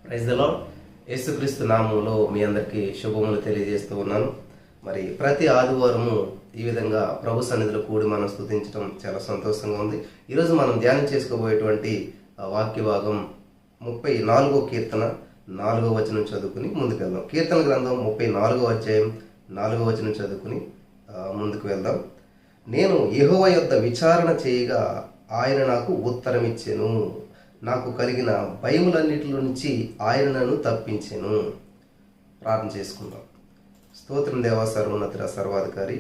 Praise the lord. యేసుక్రీస్తు నామములో మీ అందరికీ శుభములు తెలియజేస్తూ ఉన్నాను. మరి ప్రతి ఆదివారము ఈ విధంగా ప్రభు సన్నిధిలో కూడి మనం స్తుతించడం చాలా సంతోషంగా ఉంది. ఈరోజు మనం ధ్యానం చేసుకోబోయేటువంటి వాక్య భాగం 34వ కీర్తన 4వ వచనం చదువుకుని ముందుకు వెళ్దాం. కీర్తన గ్రంథం 34వ అధ్యాయం 4వ వచనం చదువుకుని ముందుకు వెళ్దాం. నేను యెహోవా యొద్ద విచారణ చేయగా ఆయన నాకు ఉత్తరం ఇచ్చెను. నాకు కలిగిన భయములన్నిటి నుంచి ఆయన నన్ను తప్పించెను. ప్రార్థన చేసుకుందాం. స్తోత్రం దేవా, సర్వోన్నతుడ, సర్వాధికారి,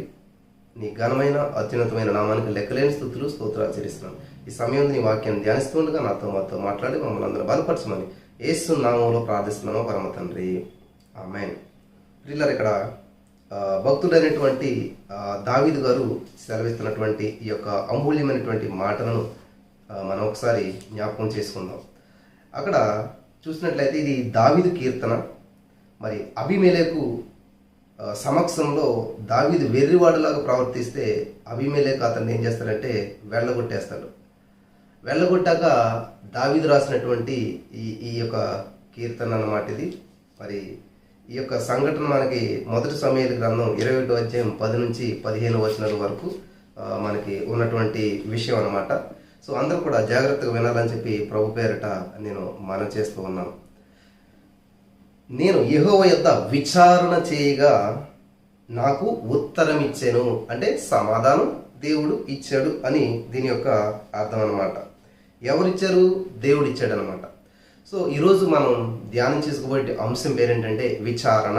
నీ ఘనమైన అత్యున్నతమైన నామానికి లెక్కలేని స్తుతులు స్తోత్రాలు చెల్లిస్తున్నాను. ఈ సమయంలో నీ వాక్యాన్ని ధ్యానిస్తుండగా మాతో మాట్లాడి మమ్మల్ని అందరూ బలపరచమని యేసు నామంలో ప్రార్థిస్తున్నాము పరమ తండ్రి, ఆమేన్. ప్రియులారా, ఇక్కడ భక్తుడైనటువంటి దావీదు గారు సెలవిస్తున్నటువంటి ఈ యొక్క అమూల్యమైనటువంటి మాటలను మనం ఒకసారి జ్ఞాపకం చేసుకుందాం. అక్కడ చూసినట్లయితే ఇది దావీదు కీర్తన. మరి అబీమెలెకు సమక్షంలో దావీదు వెర్రివాడులాగా ప్రవర్తిస్తే అబీమెలెకు అతన్ని ఏం చేస్తాడంటే వెళ్ళగొట్టేస్తాడు. వెళ్ళగొట్టాక దావీదు రాసినటువంటి ఈ యొక్క కీర్తన అన్నమాట ఇది. మరి ఈ యొక్క సంఘటన మనకి మొదటి సమూయేలు గ్రంథం 21వ అధ్యాయం 10 నుంచి 15 వచనాల వరకు మనకి ఉన్నటువంటి విషయం అన్నమాట. సో అందరూ కూడా జాగ్రత్తగా వినాలని చెప్పి ప్రభు పేరట నేను మనవి చేస్తూ ఉన్నాను. నేను యెహోవా యొద్ద విచారణ చేయగా నాకు ఉత్తరం ఇచ్చాను అంటే సమాధానం దేవుడు ఇచ్చాడు అని దీని యొక్క అర్థం అన్నమాట. ఎవరిచ్చారు? దేవుడు ఇచ్చాడు అనమాట. సో ఈరోజు మనం ధ్యానం చేసుకోబోయే అంశం పేరేంటంటే విచారణ.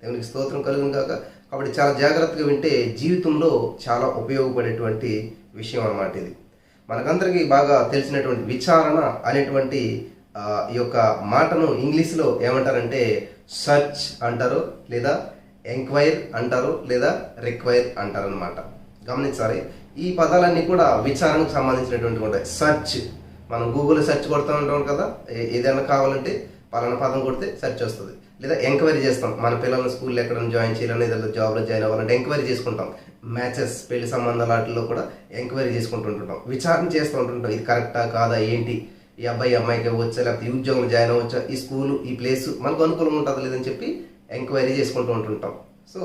దేవునికి స్తోత్రం కలుగును కాక. కాబట్టి చాలా జాగ్రత్తగా వింటే జీవితంలో చాలా ఉపయోగపడేటువంటి విషయం అన్నమాట ఇది. మనకందరికీ బాగా తెలిసినటువంటి విచారణ అనేటువంటి ఈ యొక్క మాటను ఇంగ్లీష్లో ఏమంటారంటే సర్చ్ అంటారు, లేదా ఎంక్వైర్ అంటారు, లేదా రిక్వైర్ అంటారు అనమాట. గమనించాలి, ఈ పదాలన్నీ కూడా విచారణకు సంబంధించినటువంటి ఉంటాయి. సర్చ్, మనం గూగుల్లో సెర్చ్ కొడుతూ ఉంటాం కదా, ఏదైనా కావాలంటే పలానా పదం కొడితే సెర్చ్ వస్తుంది. లేదా ఎంక్వైరీ చేస్తాం, మన పిల్లలను స్కూల్లో ఎక్కడైనా జాయిన్ చేయాలని, ఏదైనా జాబ్లో జాయిన్ అవ్వాలంటే ఎంక్వైరీ చేసుకుంటాం. మ్యాచెస్, పెళ్లి సంబంధాల వాటిల్లో కూడా ఎంక్వైరీ చేసుకుంటుంటాం, విచారణ చేస్తూ ఉంటుంటాం. ఇది కరెక్టా కాదా, ఏంటి, ఈ అబ్బాయి అమ్మాయికి ఇవ్వచ్చా, లేకపోతే ఈ ఉద్యోగం జాయిన్ అవ్వచ్చా, ఈ స్కూలు ఈ ప్లేస్ మనకు అనుకూలంగా ఉంటుందా లేదని చెప్పి ఎంక్వైరీ చేసుకుంటూ ఉంటుంటాం. సో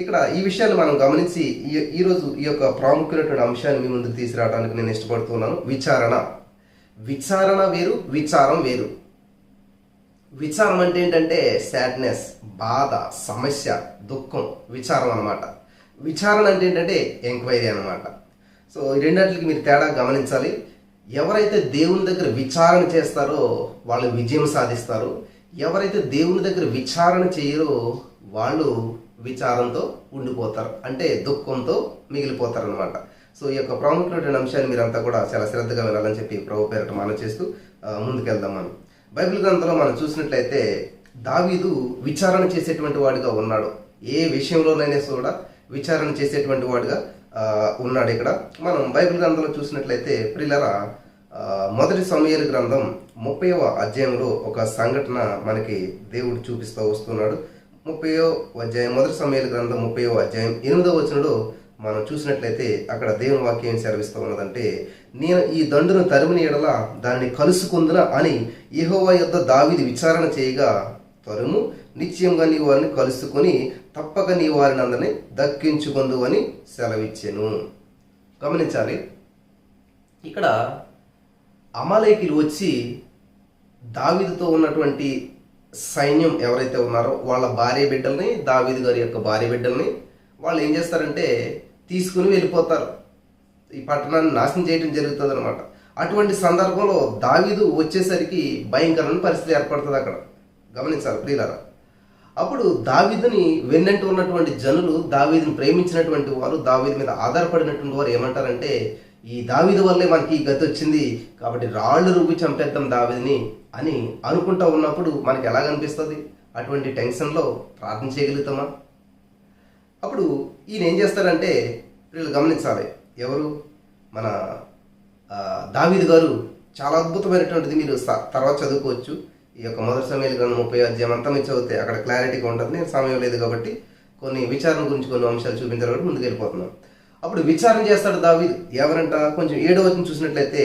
ఇక్కడ ఈ విషయాలు మనం గమనించి ఈరోజు ఈ యొక్క ప్రాముఖ్యమైనటువంటి అంశాన్ని మీ ముందుకు తీసుకురావడానికి నేను ఇష్టపడుతున్నాను. విచారణ వేరు, విచారం వేరు. విచారం అంటే ఏంటంటే సాడ్నెస్, బాధ, సమస్య, దుఃఖం, విచారం అనమాట. విచారణ అంటే ఏంటంటే ఎంక్వైరీ అనమాట. సో ఈ రెండింటికి మీరు తేడా గమనించాలి. ఎవరైతే దేవుని దగ్గర విచారణ చేస్తారో వాళ్ళు విజయం సాధిస్తారు. ఎవరైతే దేవుని దగ్గర విచారణ చేయరో వాళ్ళు విచారంతో ఉండిపోతారు, అంటే దుఃఖంతో మిగిలిపోతారు అనమాట. సో ఈ యొక్క ప్రాముఖ్యమైన అంశాన్ని మీరంతా కూడా చాలా శ్రద్ధగా వినాలని చెప్పి ప్రభు పేరట మనం చేస్తూ ముందుకెళ్దాం. మనం బైబిల్ గ్రంథంలో మనం చూసినట్లయితే దావీదు విచారణ చేసేటువంటి వాడిగా ఉన్నాడు. ఏ విషయంలోనైనా కూడా విచారణ చేసేటువంటి వాడిగా ఉన్నాడు. ఇక్కడ మనం బైబిల్ గ్రంథంలో చూసినట్లయితే ప్రియులారా, మొదటి సమూయేలు గ్రంథం 30వ అధ్యాయంలో ఒక సంఘటన మనకి దేవుడు చూపిస్తూ వస్తున్నాడు. 30వ అధ్యాయం, మొదటి సమూయేలు గ్రంథం 30వ అధ్యాయం 8వ వచనంలో మనం చూసినట్లయితే అక్కడ దేవుని వాక్యం సెలవిస్తూ ఉన్నదంటే, నేను ఈ దండును తరిమిన ఎడల దానిని కలుసుకుందునా అని యెహోవా యొద్ద దావీదు విచారణ చేయగా తరుము, నిశ్చయంగా నీ వారిని కలుసుకొని తప్పక నీ వారిని అందరినీ దక్కించుకుందు అని సెలవిచ్చాను. గమనించాలి, ఇక్కడ అమాలేకీయులు వచ్చి దావీదుతో ఉన్నటువంటి సైన్యం ఎవరైతే ఉన్నారో వాళ్ళ భార్య బిడ్డల్ని, దావీదు గారి యొక్క భార్య బిడ్డల్ని వాళ్ళు ఏం చేస్తారంటే తీసుకుని వెళ్ళిపోతారు. ఈ పట్టణాన్ని నాశనం చేయడం జరుగుతుంది అనమాట. అటువంటి సందర్భంలో దావీదు వచ్చేసరికి భయంకరమైన పరిస్థితి ఏర్పడుతుంది అక్కడ. గమనించాలి ప్రియులారా. అప్పుడు దావీదుని వెన్నంటూ ఉన్నటువంటి జనులు, దావీదుని ప్రేమించినటువంటి వారు, దావీదు మీద ఆధారపడినటువంటి వారు ఏమంటారంటే, ఈ దావీదు వల్లే మనకి ఈ గతి వచ్చింది కాబట్టి రాళ్ళు రువ్వి చంపేద్దాం దావీదుని అని అనుకుంటా ఉన్నప్పుడు మనకి ఎలాగనిపిస్తుంది? అటువంటి టెన్షన్లో ప్రార్థన చేయగలుగుతామా? అప్పుడు ఈయన ఏం చేస్తారంటే, వీళ్ళు గమనించాలి, ఎవరు మన దావీదు గారు చాలా అద్భుతమైనటువంటిది. మీరు తర్వాత చదువుకోవచ్చు. ఈ యొక్క మొదటి సమూయేలు గ్రంథం 30వ అధ్యాయం అంతా మీరు చదివితే అక్కడ క్లారిటీగా ఉంటుంది. నేను సమయం లేదు కాబట్టి కొన్ని విచారణ గురించి కొన్ని అంశాలు చూపించాలి కాబట్టి ముందుకు వెళ్ళిపోతున్నాం. అప్పుడు విచారణ చేస్తాడు దావీదు. ఎవరంట? కొంచెం 7వ వచనం చూసినట్లయితే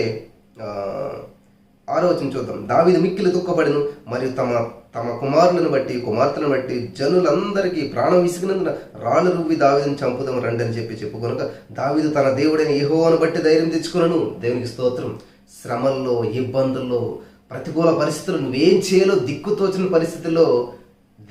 6వ వచనం చూద్దాం. దావీదు మిక్కిలి దుఃఖపడెను, మరియు తమ తమ కుమారులను బట్టి కుమార్తెలను బట్టి జనులందరికీ ప్రాణం విసిగినందున రాళ్ళు రువ్వి దావీదుని చంపుదాం రండి అని చెప్పుకొనక దావీదు తన దేవుడైన యెహోవాను బట్టి ధైర్యం తెచ్చుకున్నాను. దేవునికి స్తోత్రం. శ్రమల్లో, ఇబ్బందుల్లో, ప్రతికూల పరిస్థితులు నువ్వేం చేయాలో దిక్కుతోచిన పరిస్థితుల్లో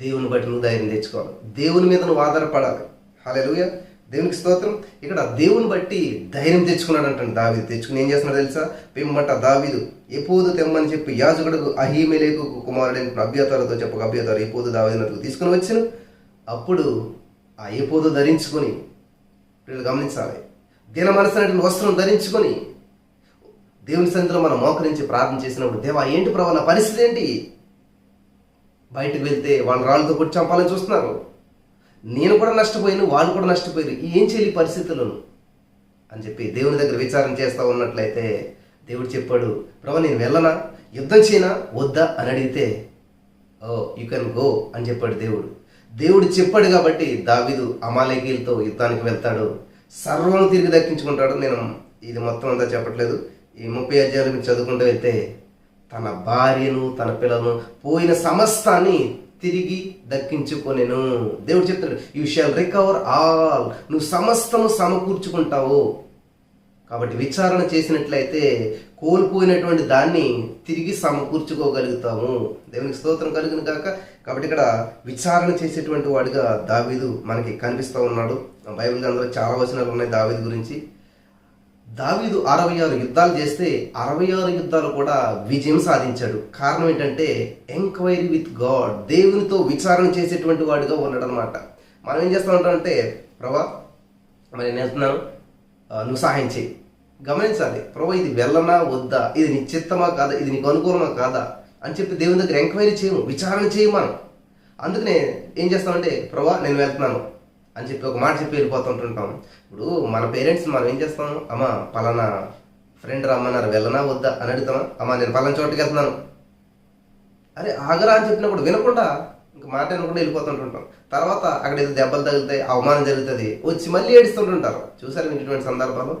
దేవుని బట్టి నువ్వు ధైర్యం తెచ్చుకోవాలి. దేవుని మీద నువ్వు ఆధారపడాలి. హల్లెలూయా, దేవునికి స్తోత్రం. ఇక్కడ దేవుని బట్టి ధైర్యం తెచ్చుకున్నాడు అంటాడు దావీదు. తెచ్చుకుని ఏం చేస్తున్నాడు తెలుసా? పిమ్మట దావీదు ఎపోదు తెమ్మని చెప్పి యాజకుడు అహీమెలెకు కుమారుడైన అబ్యాతారుతో చెప్పక అబ్యాతారు ఎపోదు దావీదునకు తీసుకుని వచ్చాను. అప్పుడు ఆ ఎపోదు ధరించుకొని, వీళ్ళు గమనించాలి, దిన మనసునటువంటి వస్త్రం ధరించుకొని దేవుని సన్నిధిలో మనం మోకరించి ప్రార్థన చేసినప్పుడు, దేవా ఏంటి ప్రభు నా పరిస్థితి ఏంటి? బయటకు వెళ్తే వాళ్ళు రాళ్ళతో కొట్టి చంపాలని చూస్తున్నారు, నేను కూడా నష్టపోయాను, వాళ్ళు కూడా నష్టపోయారు, ఏం చేయాలి పరిస్థితులను అని చెప్పి దేవుని దగ్గర విచారణ చేస్తూ ఉన్నట్లయితే దేవుడు చెప్పాడు, ప్రభు నేను వెళ్ళనా, యుద్ధం చేయనా వద్దా అని అడిగితే యూ కెన్ గో అని చెప్పాడు దేవుడు. దేవుడు చెప్పాడు కాబట్టి దావీదు అమాలేకీయులతో యుద్ధానికి వెళ్తాడు, సర్వం తిరిగి దక్కించుకుంటాడు. నేను ఇది మొత్తం అంతా చెప్పట్లేదు, ఈ 30 అధ్యాయాలు మీరు చదువుకుంటూ వెళ్తే తన భార్యను తన పిల్లలను పోయిన సమస్తాన్ని తిరిగి దక్కించుకొనెను. దేవుడు చెప్తాడు, యూ షాల్ రికవర్ ఆల్, నువ్వు సమస్తము సమకూర్చుకుంటావు. కాబట్టి విచారణ చేసినట్లయితే కోల్పోయినటువంటి దాన్ని తిరిగి సమకూర్చుకోగలుగుతాము. దేవునికి స్తోత్రం కలుగును గాక. కాబట్టి ఇక్కడ విచారణ చేసేటువంటి వాడిగా దావీదు మనకి కనిపిస్తూ ఉన్నాడు. బైబిల్ గ్రంథంలో చాలా వచనాలు ఉన్నాయి దావీదు గురించి. దావీదు 66 యుద్ధాలు చేస్తే 66 యుద్ధాలు కూడా విజయం సాధించాడు. కారణం ఏంటంటే ఎంక్వైరీ విత్ గాడ్, దేవునితో విచారణ చేసేటువంటి వాడిగా ఉన్నాడు అనమాట. మనం ఏం చేస్తూ ఉంటామంటే, ప్రభా మరి నేను వెళ్తున్నాను, నువ్వు సహాయం చేయి. గమనించాలి, ప్రభా ఇది వెళ్ళనా వద్దా, ఇది నీ చిత్తమా కాదా, ఇది నీకు అనుకూలమా కాదా అని చెప్పి దేవుని దగ్గర ఎంక్వైరీ చేయము, విచారణ చేయము మనం. అందుకనే ఏం చేస్తామంటే, ప్రభా నేను వెళ్తున్నాను అని చెప్పి ఒక మాట చెప్పి వెళ్ళిపోతుంటుంటాం. ఇప్పుడు మన పేరెంట్స్ మనం ఏం చేస్తాం, అమ్మ పలానా ఫ్రెండ్ రమ్మన్నారు వెళ్ళనా వద్దా అని అడుగుతామా, అమ్మ నేను పలానా చోటుకి వెళ్తున్నాను, అరే ఆగరా అని చెప్పినా కూడా వినకుండా ఇంకా మాట వినకుండా వెళ్ళిపోతుంటుంటాం. తర్వాత అక్కడ ఏదో దెబ్బలు తగులుతాయి, అవమానం జరుగుతుంది, వచ్చి మళ్ళీ ఏడుస్తుంటుంటారు. చూసారు మీకు ఇటువంటి సందర్భాలు?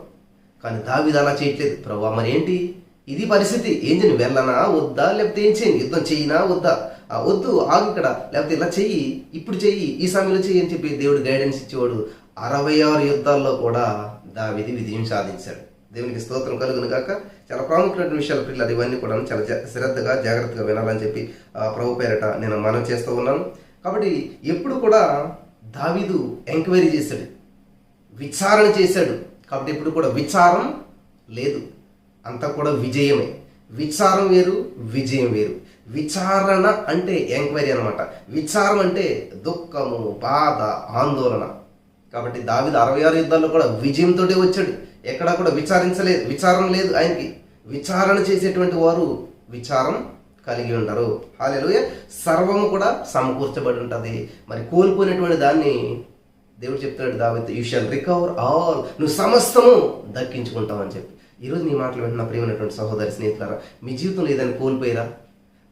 కానీ దావీదు అలా చేయట్లేదు. ప్రభు మరి ఏంటి ఇది పరిస్థితి, ఏం చేయను, వెళ్ళనా వద్దా, లేకపోతే ఏం చేయను, యుద్ధం చేయినా వద్దా, వద్దు ఆగు ఇక్కడ, లేకపోతే ఇలా చెయ్యి, ఇప్పుడు చెయ్యి, ఈ సమయంలో చెయ్యి అని చెప్పి దేవుడు గైడెన్స్ ఇచ్చేవాడు. 66 యుద్ధాల్లో కూడా దావీదు విజయం సాధించాడు. దేవునికి స్తోత్రం కలుగును కాక. చాలా ప్రాముఖ్యమైన విషయాలు పిల్లలు, ఇవన్నీ కూడా చాలా శ్రద్ధగా జాగ్రత్తగా వినాలని చెప్పి ప్రభు పేరట నేను మనవి చేస్తూ ఉన్నాను. కాబట్టి ఎప్పుడు కూడా దావీదు ఎంక్వైరీ చేశాడు, విచారణ చేశాడు. కాబట్టి ఇప్పుడు కూడా విచారం లేదు, అంతా కూడా విజయమే. విచారం వేరు, విజయం వేరు. విచారణ అంటే ఎంక్వైరీ అనమాట. విచారం అంటే దుఃఖము, బాధ, ఆందోళన. కాబట్టి దావీదు 66 యుద్ధాల్లో కూడా విజయంతో వచ్చాడు. ఎక్కడా కూడా విచారం లేదు ఆయనకి. విచారణ చేసేటువంటి వారు విచారం కలిగి ఉంటారు. హల్లెలూయా. సర్వము కూడా సమకూర్చబడి ఉంటుంది. మరి కోల్పోయినటువంటి దాన్ని దేవుడు చెప్తాడు దావీదు, యూ షాల్ రికవర్ ఆల్, నువ్వు సమస్తము దక్కించుకుంటావు అని చెప్పి. ఈరోజు నీ మాటలు వింటున్న ప్రియమైనటువంటి సహోదరి స్నేహితులారా, మీ జీవితంలో ఏదైనా కోల్పోయారా,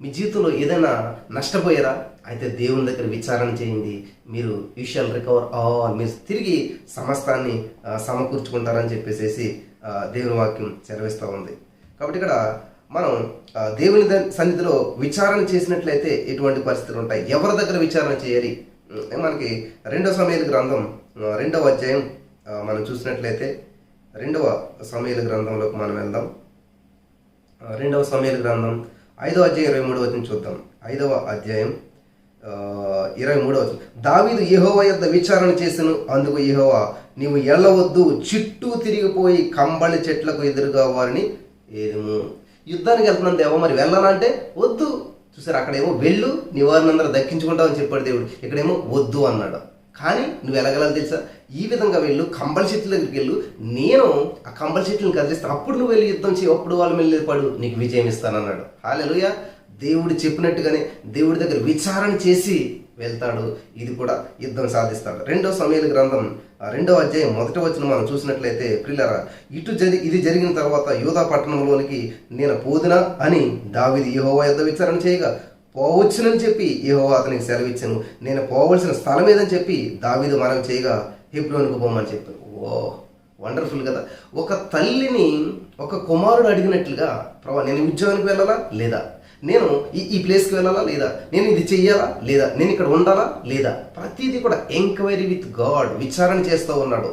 మీ జీవితంలో ఏదైనా నష్టపోయారా, అయితే దేవుని దగ్గర విచారణ చేయండి. మీరు యూ షాల్ రికవర్ ఆల్, మీరు తిరిగి సమస్తాన్ని సమకూర్చుకుంటారని చెప్పేసి దేవుని వాక్యం సెలవిస్తూ ఉంది. కాబట్టి ఇక్కడ మనం దేవుని సన్నిధిలో విచారణ చేసినట్లయితే ఎటువంటి పరిస్థితులు ఉంటాయి, ఎవరి దగ్గర విచారణ చేయాలి? మనకి 2వ సమూయేలు గ్రంథం 2వ అధ్యాయం మనం చూసినట్లయితే 2వ సమూయేలు గ్రంథంలోకి మనం వెళ్దాం. 2వ సమూయేలు గ్రంథం 5వ అధ్యాయం 23వ వచనం చూద్దాం. 5వ అధ్యాయం 23వ వచనం. దావీదు యెహోవా యొద్ద విచారణ చేసెను, అందుకు యెహోవా నీవు ఎల్లవద్దు, చుట్టూ తిరిగిపోయి కంబళి చెట్లకు ఎదురుగా వారిని ఏదుము. యుద్ధానికి వెళ్తున్నాను దేవా, మరి వెళ్ళాలా అంటే వద్దు. చూసారు, అక్కడేమో వెళ్ళు, నీ వారిని అందరూ దక్కించుకుంటావు అని చెప్పాడు దేవుడు. ఇక్కడేమో వద్దు అన్నాడు. కానీ నువ్వు ఎలాగెళ్ళాలి తెలుసా? ఈ విధంగా వెళ్ళు, కంబళి చెట్ల దగ్గరికి వెళ్ళు, నేను ఆ కంబళి చెట్లను కదిలిస్తాను, అప్పుడు నువ్వు వెళ్ళి యుద్ధం చేయి, అప్పుడు వాళ్ళు వెళ్ళి పడు, నీకు విజయం ఇస్తానన్నాడు. హల్లెలూయా. దేవుడు చెప్పినట్టుగానే దేవుడి దగ్గర విచారణ చేసి వెళ్తాడు, ఇది కూడా యుద్ధం సాధిస్తాడు. 2వ సమూయేలు గ్రంథం 2వ అధ్యాయం 1వ వచనం మనం చూసినట్లయితే, ప్రియులారా ఇది జరిగిన తర్వాత యూదా పట్టణంలోనికి నేను పోదునా అని దావీదు యెహోవా యొద్ద విచారణ చేయగా, పోవచ్చునని చెప్పి యెహోవా అతనికి సెలవిచ్చాను. నేను పోవలసిన స్థలం ఏదని చెప్పి దావీదు మనవి చేయగా, హెబ్రోనుకు పోమని చెప్పాను. వండర్ఫుల్ కదా. ఒక తల్లిని ఒక కుమారుడు అడిగినట్లుగా, ప్రభా నేను ఉద్యోగానికి వెళ్ళాలా లేదా, నేను ఈ ప్లేస్కి వెళ్ళాలా లేదా, నేను ఇది చెయ్యాలా లేదా, నేను ఇక్కడ ఉండాలా లేదా, ప్రతిదీ కూడా ఎంక్వైరీ విత్ గాడ్, విచారణ చేస్తూ ఉన్నాడు.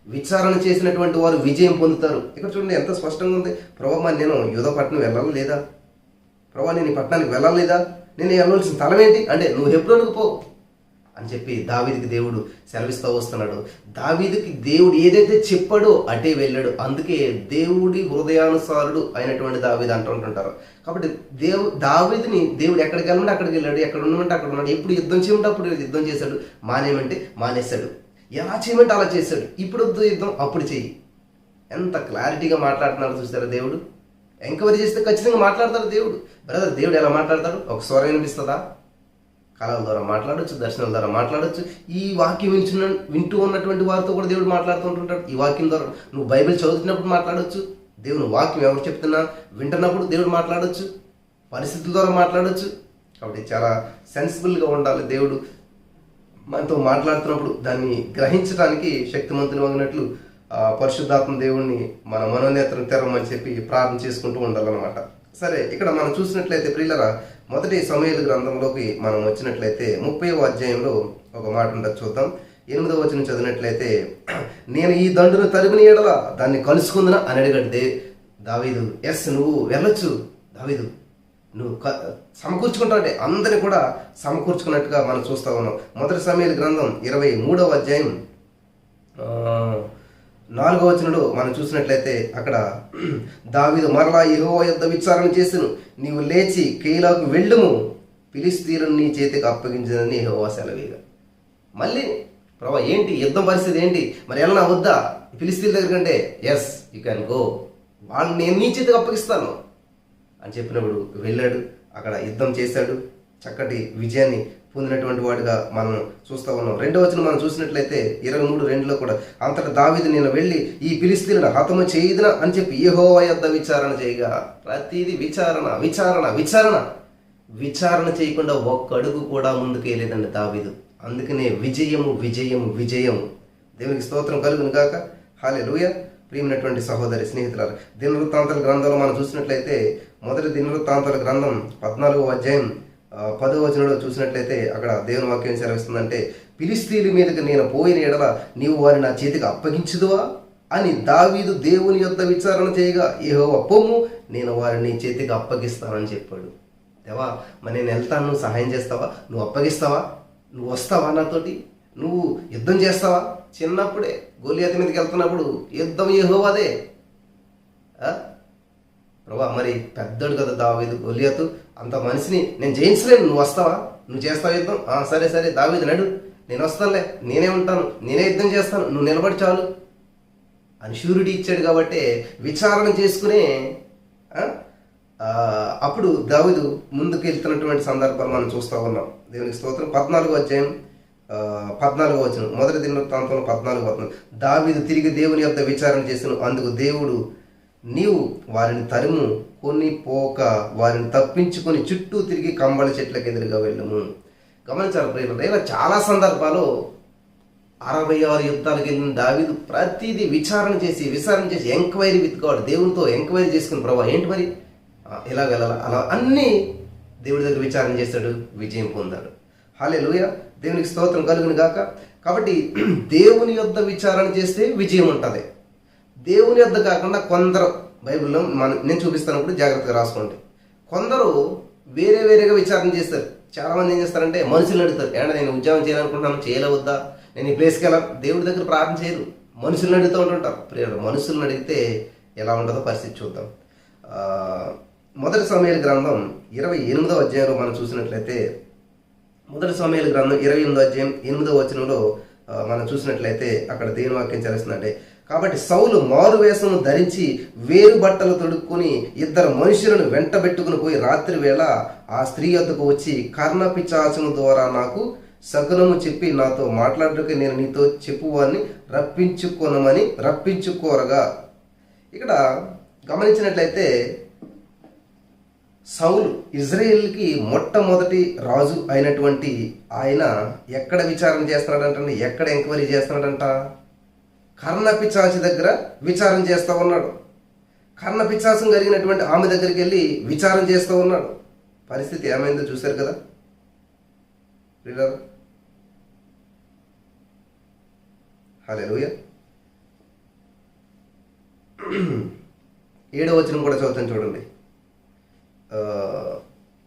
విచారణ చేసినటువంటి వారు విజయం పొందుతారు. ఇక్కడ చూడండి ఎంత స్పష్టంగా ఉంది. ప్రభా నేను యూదపట్నం వెళ్ళాలా లేదా, ప్రభా నేను ఈ పట్టణానికి వెళ్ళాలి లేదా, నేను వెళ్ళవలసిన స్థలం ఏంటి అంటే నువ్వు హెబ్రోనుకు పో అని చెప్పి దావీదుకి దేవుడు సెలవిస్తూ వస్తున్నాడు. దావీదుకి దేవుడు ఏదైతే చెప్పాడో అటే వెళ్ళాడు. అందుకే దేవుడి హృదయానుసారుడు అయినటువంటి దావీదు అంటుంటారు. కాబట్టి దావీదుని దేవుడు ఎక్కడికి వెళ్ళమంటే అక్కడికి వెళ్ళాడు, ఎక్కడ ఉండమంటే అక్కడ ఉన్నాడు. ఎప్పుడు యుద్ధం చేయమంటే అప్పుడు యుద్ధం చేశాడు, మానేయమంటే మానేశాడు, ఎలా చేయమంటే అలా చేశాడు. ఇప్పుడు వద్దు యుద్ధం అప్పుడు చెయ్యి. ఎంత క్లారిటీగా మాట్లాడుతున్నాడు చూస్తారా దేవుడు. ఎంక్వైరీ చేస్తే ఖచ్చితంగా మాట్లాడతాడు దేవుడు. బ్రదర్, దేవుడు ఎలా మాట్లాడతాడు? ఒక స్వరం వినిపిస్తుందా? కళల ద్వారా మాట్లాడొచ్చు, దర్శనాల ద్వారా మాట్లాడొచ్చు. ఈ వాక్యం వింటూ ఉన్నటువంటి వారితో కూడా దేవుడు మాట్లాడుతుంటుంటాడు. ఈ వాక్యం ద్వారా నువ్వు బైబిల్ చదువుతున్నప్పుడు మాట్లాడొచ్చు. దేవుని వాక్యం ఎవరు చెప్తున్నా వింటున్నప్పుడు దేవుడు మాట్లాడొచ్చు, పరిస్థితుల ద్వారా మాట్లాడొచ్చు. కాబట్టి చాలా సెన్సిబుల్గా ఉండాలి. దేవుడు మనతో మాట్లాడుతున్నప్పుడు దాన్ని గ్రహించడానికి శక్తిమంతులు అగినట్లు పరిశుద్ధాత్మ దేవుణ్ణి మన మనోనేత్రం తెరవమని చెప్పి ప్రార్థన చేసుకుంటూ ఉండాలన్నమాట. సరే, ఇక్కడ మనం చూసినట్లయితే ప్రియులరా, మొదటి సమూయేలు గ్రంథంలోకి మనం వచ్చినట్లయితే 30వ అధ్యాయంలో ఒక మాట ఉండదు, చూద్దాం. 8వ వచనం చదివినట్లయితే, నేను ఈ దండును తరిమిన ఎడల దాన్ని కలుసుకుందునా అని అడిగాడు దావీదు. ఎస్, నువ్వు వెళ్ళొచ్చు దావీదు, నువ్వు సమకూర్చుకుంటావంటే అందరినీ కూడా సమకూర్చుకున్నట్టుగా మనం చూస్తూ ఉన్నాం. మొదటి సమూయేలు గ్రంథం 23వ అధ్యాయం 4వ వచనంలో మనం చూసినట్లయితే అక్కడ దావీదు మరలా యెహోవా యొద్ద విచారణ చేసెను, నీవు లేచి కేయిలాకు వెళ్ళుము, ఫిలిష్తీయులను నీ చేతికి అప్పగించదని యెహోవా సెలవీగా. మళ్ళీ ప్రభా ఏంటి యుద్ధం పరిస్థితి ఏంటి, మరి వెళ్ళనా వద్దా ఫిలిష్తీయుల దగ్గర కంటే? ఎస్, యూ క్యాన్ గో, వాళ్ళని నేను నీ చేతికి అప్పగిస్తాను అని చెప్పినప్పుడు వెళ్ళాడు. అక్కడ యుద్ధం చేశాడు, చక్కటి విజయాన్ని పొందినటువంటి వాడిగా మనం చూస్తూ ఉన్నాం. 2వ వచనం మనం చూసినట్లయితే 23:2లో కూడా, అంతటా దావీదు నేను వెళ్ళి ఈ ఫిలిష్తీయులను హతము చేయదునా అని చెప్పి యెహోవా యొద్ద విచారణ చేయగా. ప్రతిదీ విచారణ విచారణ విచారణ విచారణ చేయకుండా ఒక్క అడుగు కూడా ముందుకు వెళ్ళలేదండి దావీదు. అందుకనే విజయము విజయము విజయము. దేవునికి స్తోత్రం కలుగును గాక. హల్లెలూయా. ప్రియమైనటువంటి సహోదరి స్నేహితులారా, దినవృత్తాంతాల గ్రంథంలో మనం చూసినట్లయితే మొదటి దినవృత్తాంతాల గ్రంథం 14వ అధ్యాయం 10వ వచనంలో చూసినట్లయితే అక్కడ దేవుని వాక్యం సెలవిస్తుందంటే, ఫిలిష్తీయుల మీదకి నేను పోయిన ఎడల నీవు వారిని నా చేతికి అప్పగించుదువా అని దావీదు దేవుని యొద్ద విచారణ చేయగా, యెహోవా పొమ్ము, నేను వారిని చేతికి అప్పగిస్తానని చెప్పాడు. దేవా, మరి నేను వెళ్తాను, నువ్వు సహాయం చేస్తావా, నువ్వు అప్పగిస్తావా, నువ్వు వస్తావా, నాతోటి నువ్వు యుద్ధం చేస్తావా? చిన్నప్పుడే గొలియాతు మీదకి వెళ్తున్నప్పుడు యుద్ధం యెహోవాదే. ప్రభా, మరి పెద్దోడు కదా దావీదు, గొలియాతు అంత మనిషిని నేను జయించలేను, నువ్వు వస్తావా, నువ్వు చేస్తావా యుద్ధం? సరే సరే దావీదు నడు, నేను వస్తానులే, నేనే ఉంటాను, నేనే యుద్ధం చేస్తాను, నువ్వు నిలబడి చాలు అని షూరిటీ ఇచ్చాడు. కాబట్టి విచారణ చేసుకునే అప్పుడు దావీదు ముందుకు వెళ్తున్నటువంటి సందర్భాలు మనం చూస్తూ ఉన్నాం. దేవునికి స్తోత్రం. 14వ అధ్యాయం 14వ వచనం, మొదటి దినవృత్తాంతంలో 14వ వచనం, దావీదు తిరిగి దేవుని యొద్ద విచారణ చేసిన అందుకు దేవుడు, నీవు వారిని తరుము, కొన్ని పోక వారిని తప్పించుకొని చుట్టూ తిరిగి కంబళ చెట్లకు ఎదురుగా వెళ్ళము. గమనించాలి ప్రియులారా, ఇలా చాలా సందర్భాలు 66 యుద్ధాలకు వెళ్ళిన దావీదు ప్రతిదీ విచారణ చేసి ఎంక్వైరీ విత్ గాడ్, దేవునితో ఎంక్వైరీ చేసుకుని ప్రభా ఏంటి మరి ఎలా వెళ్ళాలా, అలా అన్నీ దేవుడి దగ్గర విచారణ చేస్తాడు, విజయం పొందాడు. హల్లెలూయా. దేవునికి స్తోత్రం కలుగును గాక. కాబట్టి దేవుని యొద్ద విచారణ చేస్తే విజయం ఉంటుంది. దేవుని యొద్ద కాకుండా కొందరు బైబిల్లో నేను చూపిస్తున్నప్పుడు జాగ్రత్తగా రాసుకోండి. కొందరు వేరేగా విచారణ చేస్తారు. చాలామంది ఏం చేస్తారంటే మనుషులను అడుగుతారు, ఏమన్నా నేను ఉద్యోగం చేయాలనుకుంటున్నాను, చేయలేవద్దా, నేను ఈ ప్లేస్కి వెళ్ళాలి, దేవుడి దగ్గర ప్రార్థన చేయరు, మనుషులను అడుగుతూ ఉంటుంటారు. ప్రియుడు, మనుషులను అడిగితే ఎలా ఉంటుందో పరిస్థితి చూద్దాం. మొదటి సమూయేలు గ్రంథం 28వ అధ్యాయంలో మనం చూసినట్లయితే, మొదటి సమూయేలు గ్రంథం 28వ అధ్యాయం 8వ వచనంలో మనం చూసినట్లయితే అక్కడ దేవుని వాక్యం చదివిస్తుందంటే, కాబట్టి సౌలు మారు వేషము ధరించి వేరు బట్టలు తొడుక్కొని 2 మనుషులను వెంటబెట్టుకుని పోయి రాత్రి వేళ ఆ స్త్రీ వద్దకు వచ్చి, కర్ణపిశాచము ద్వారా నాకు శకునము చెప్పి నాతో మాట్లాడటకు నేను నీతో చెప్పువాన్ని రప్పించుకోరగా. ఇక్కడ గమనించినట్లయితే సౌలు ఇజ్రాయేల్కి మొట్టమొదటి రాజు అయినటువంటి ఆయన ఎక్కడ విచారణ చేస్తున్నాడంటే, ఎక్కడ ఎంక్వైరీ చేస్తున్నాడంట? కర్ణపిశాచి దగ్గర విచారం చేస్తూ ఉన్నాడు. కర్ణపిశాచం కలిగినటువంటి ఆమె దగ్గరికి వెళ్ళి విచారం చేస్తూ ఉన్నాడు. పరిస్థితి ఏమైందో చూశారు కదా. హల్లెలూయా. 7వ వచనం కూడా చదువుతాను చూడండి.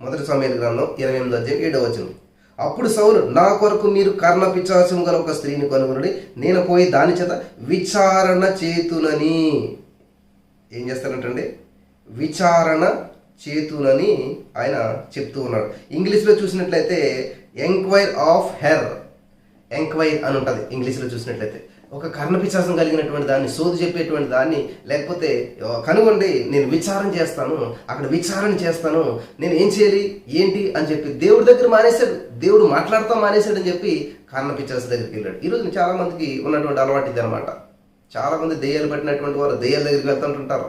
1 సమూయేలు గ్రంథం 28వ అధ్యాయం 7వ వచనం. అప్పుడు సౌలు, నా కొరకు మీరు కర్ణపిశాచము గల ఒక స్త్రీని కనుగొనుడి, నేను పోయి దాని చేత విచారణ చేతునని. ఏం చేస్తారంటండి? విచారణ చేతునని ఆయన చెప్తూ ఉన్నాడు. ఇంగ్లీష్లో చూసినట్లయితే ఎంక్వైర్ ఆఫ్ హెర్, ఎంక్వైర్ అని ఉంటుంది ఇంగ్లీష్లో చూసినట్లయితే. ఒక కర్ణపిశాచం కలిగినటువంటి దాన్ని, సోది చెప్పేటువంటి దాన్ని, లేకపోతే కనుగొండి, నేను విచారణ చేస్తాను, అక్కడ విచారణ చేస్తాను, నేను ఏం చేయాలి ఏంటి అని చెప్పి దేవుడి దగ్గర మానేశాడు. దేవుడు మాట్లాడతాం మానేశాడు అని చెప్పి కర్ణపిశాచం దగ్గరికి వెళ్ళాడు. ఈరోజు చాలా మందికి ఉన్నటువంటి అలవాటు ఇది అనమాట. చాలా మంది దెయ్యాలు పట్టినటువంటి వారు దెయ్యాల దగ్గరికి వెళ్తుంటుంటారు,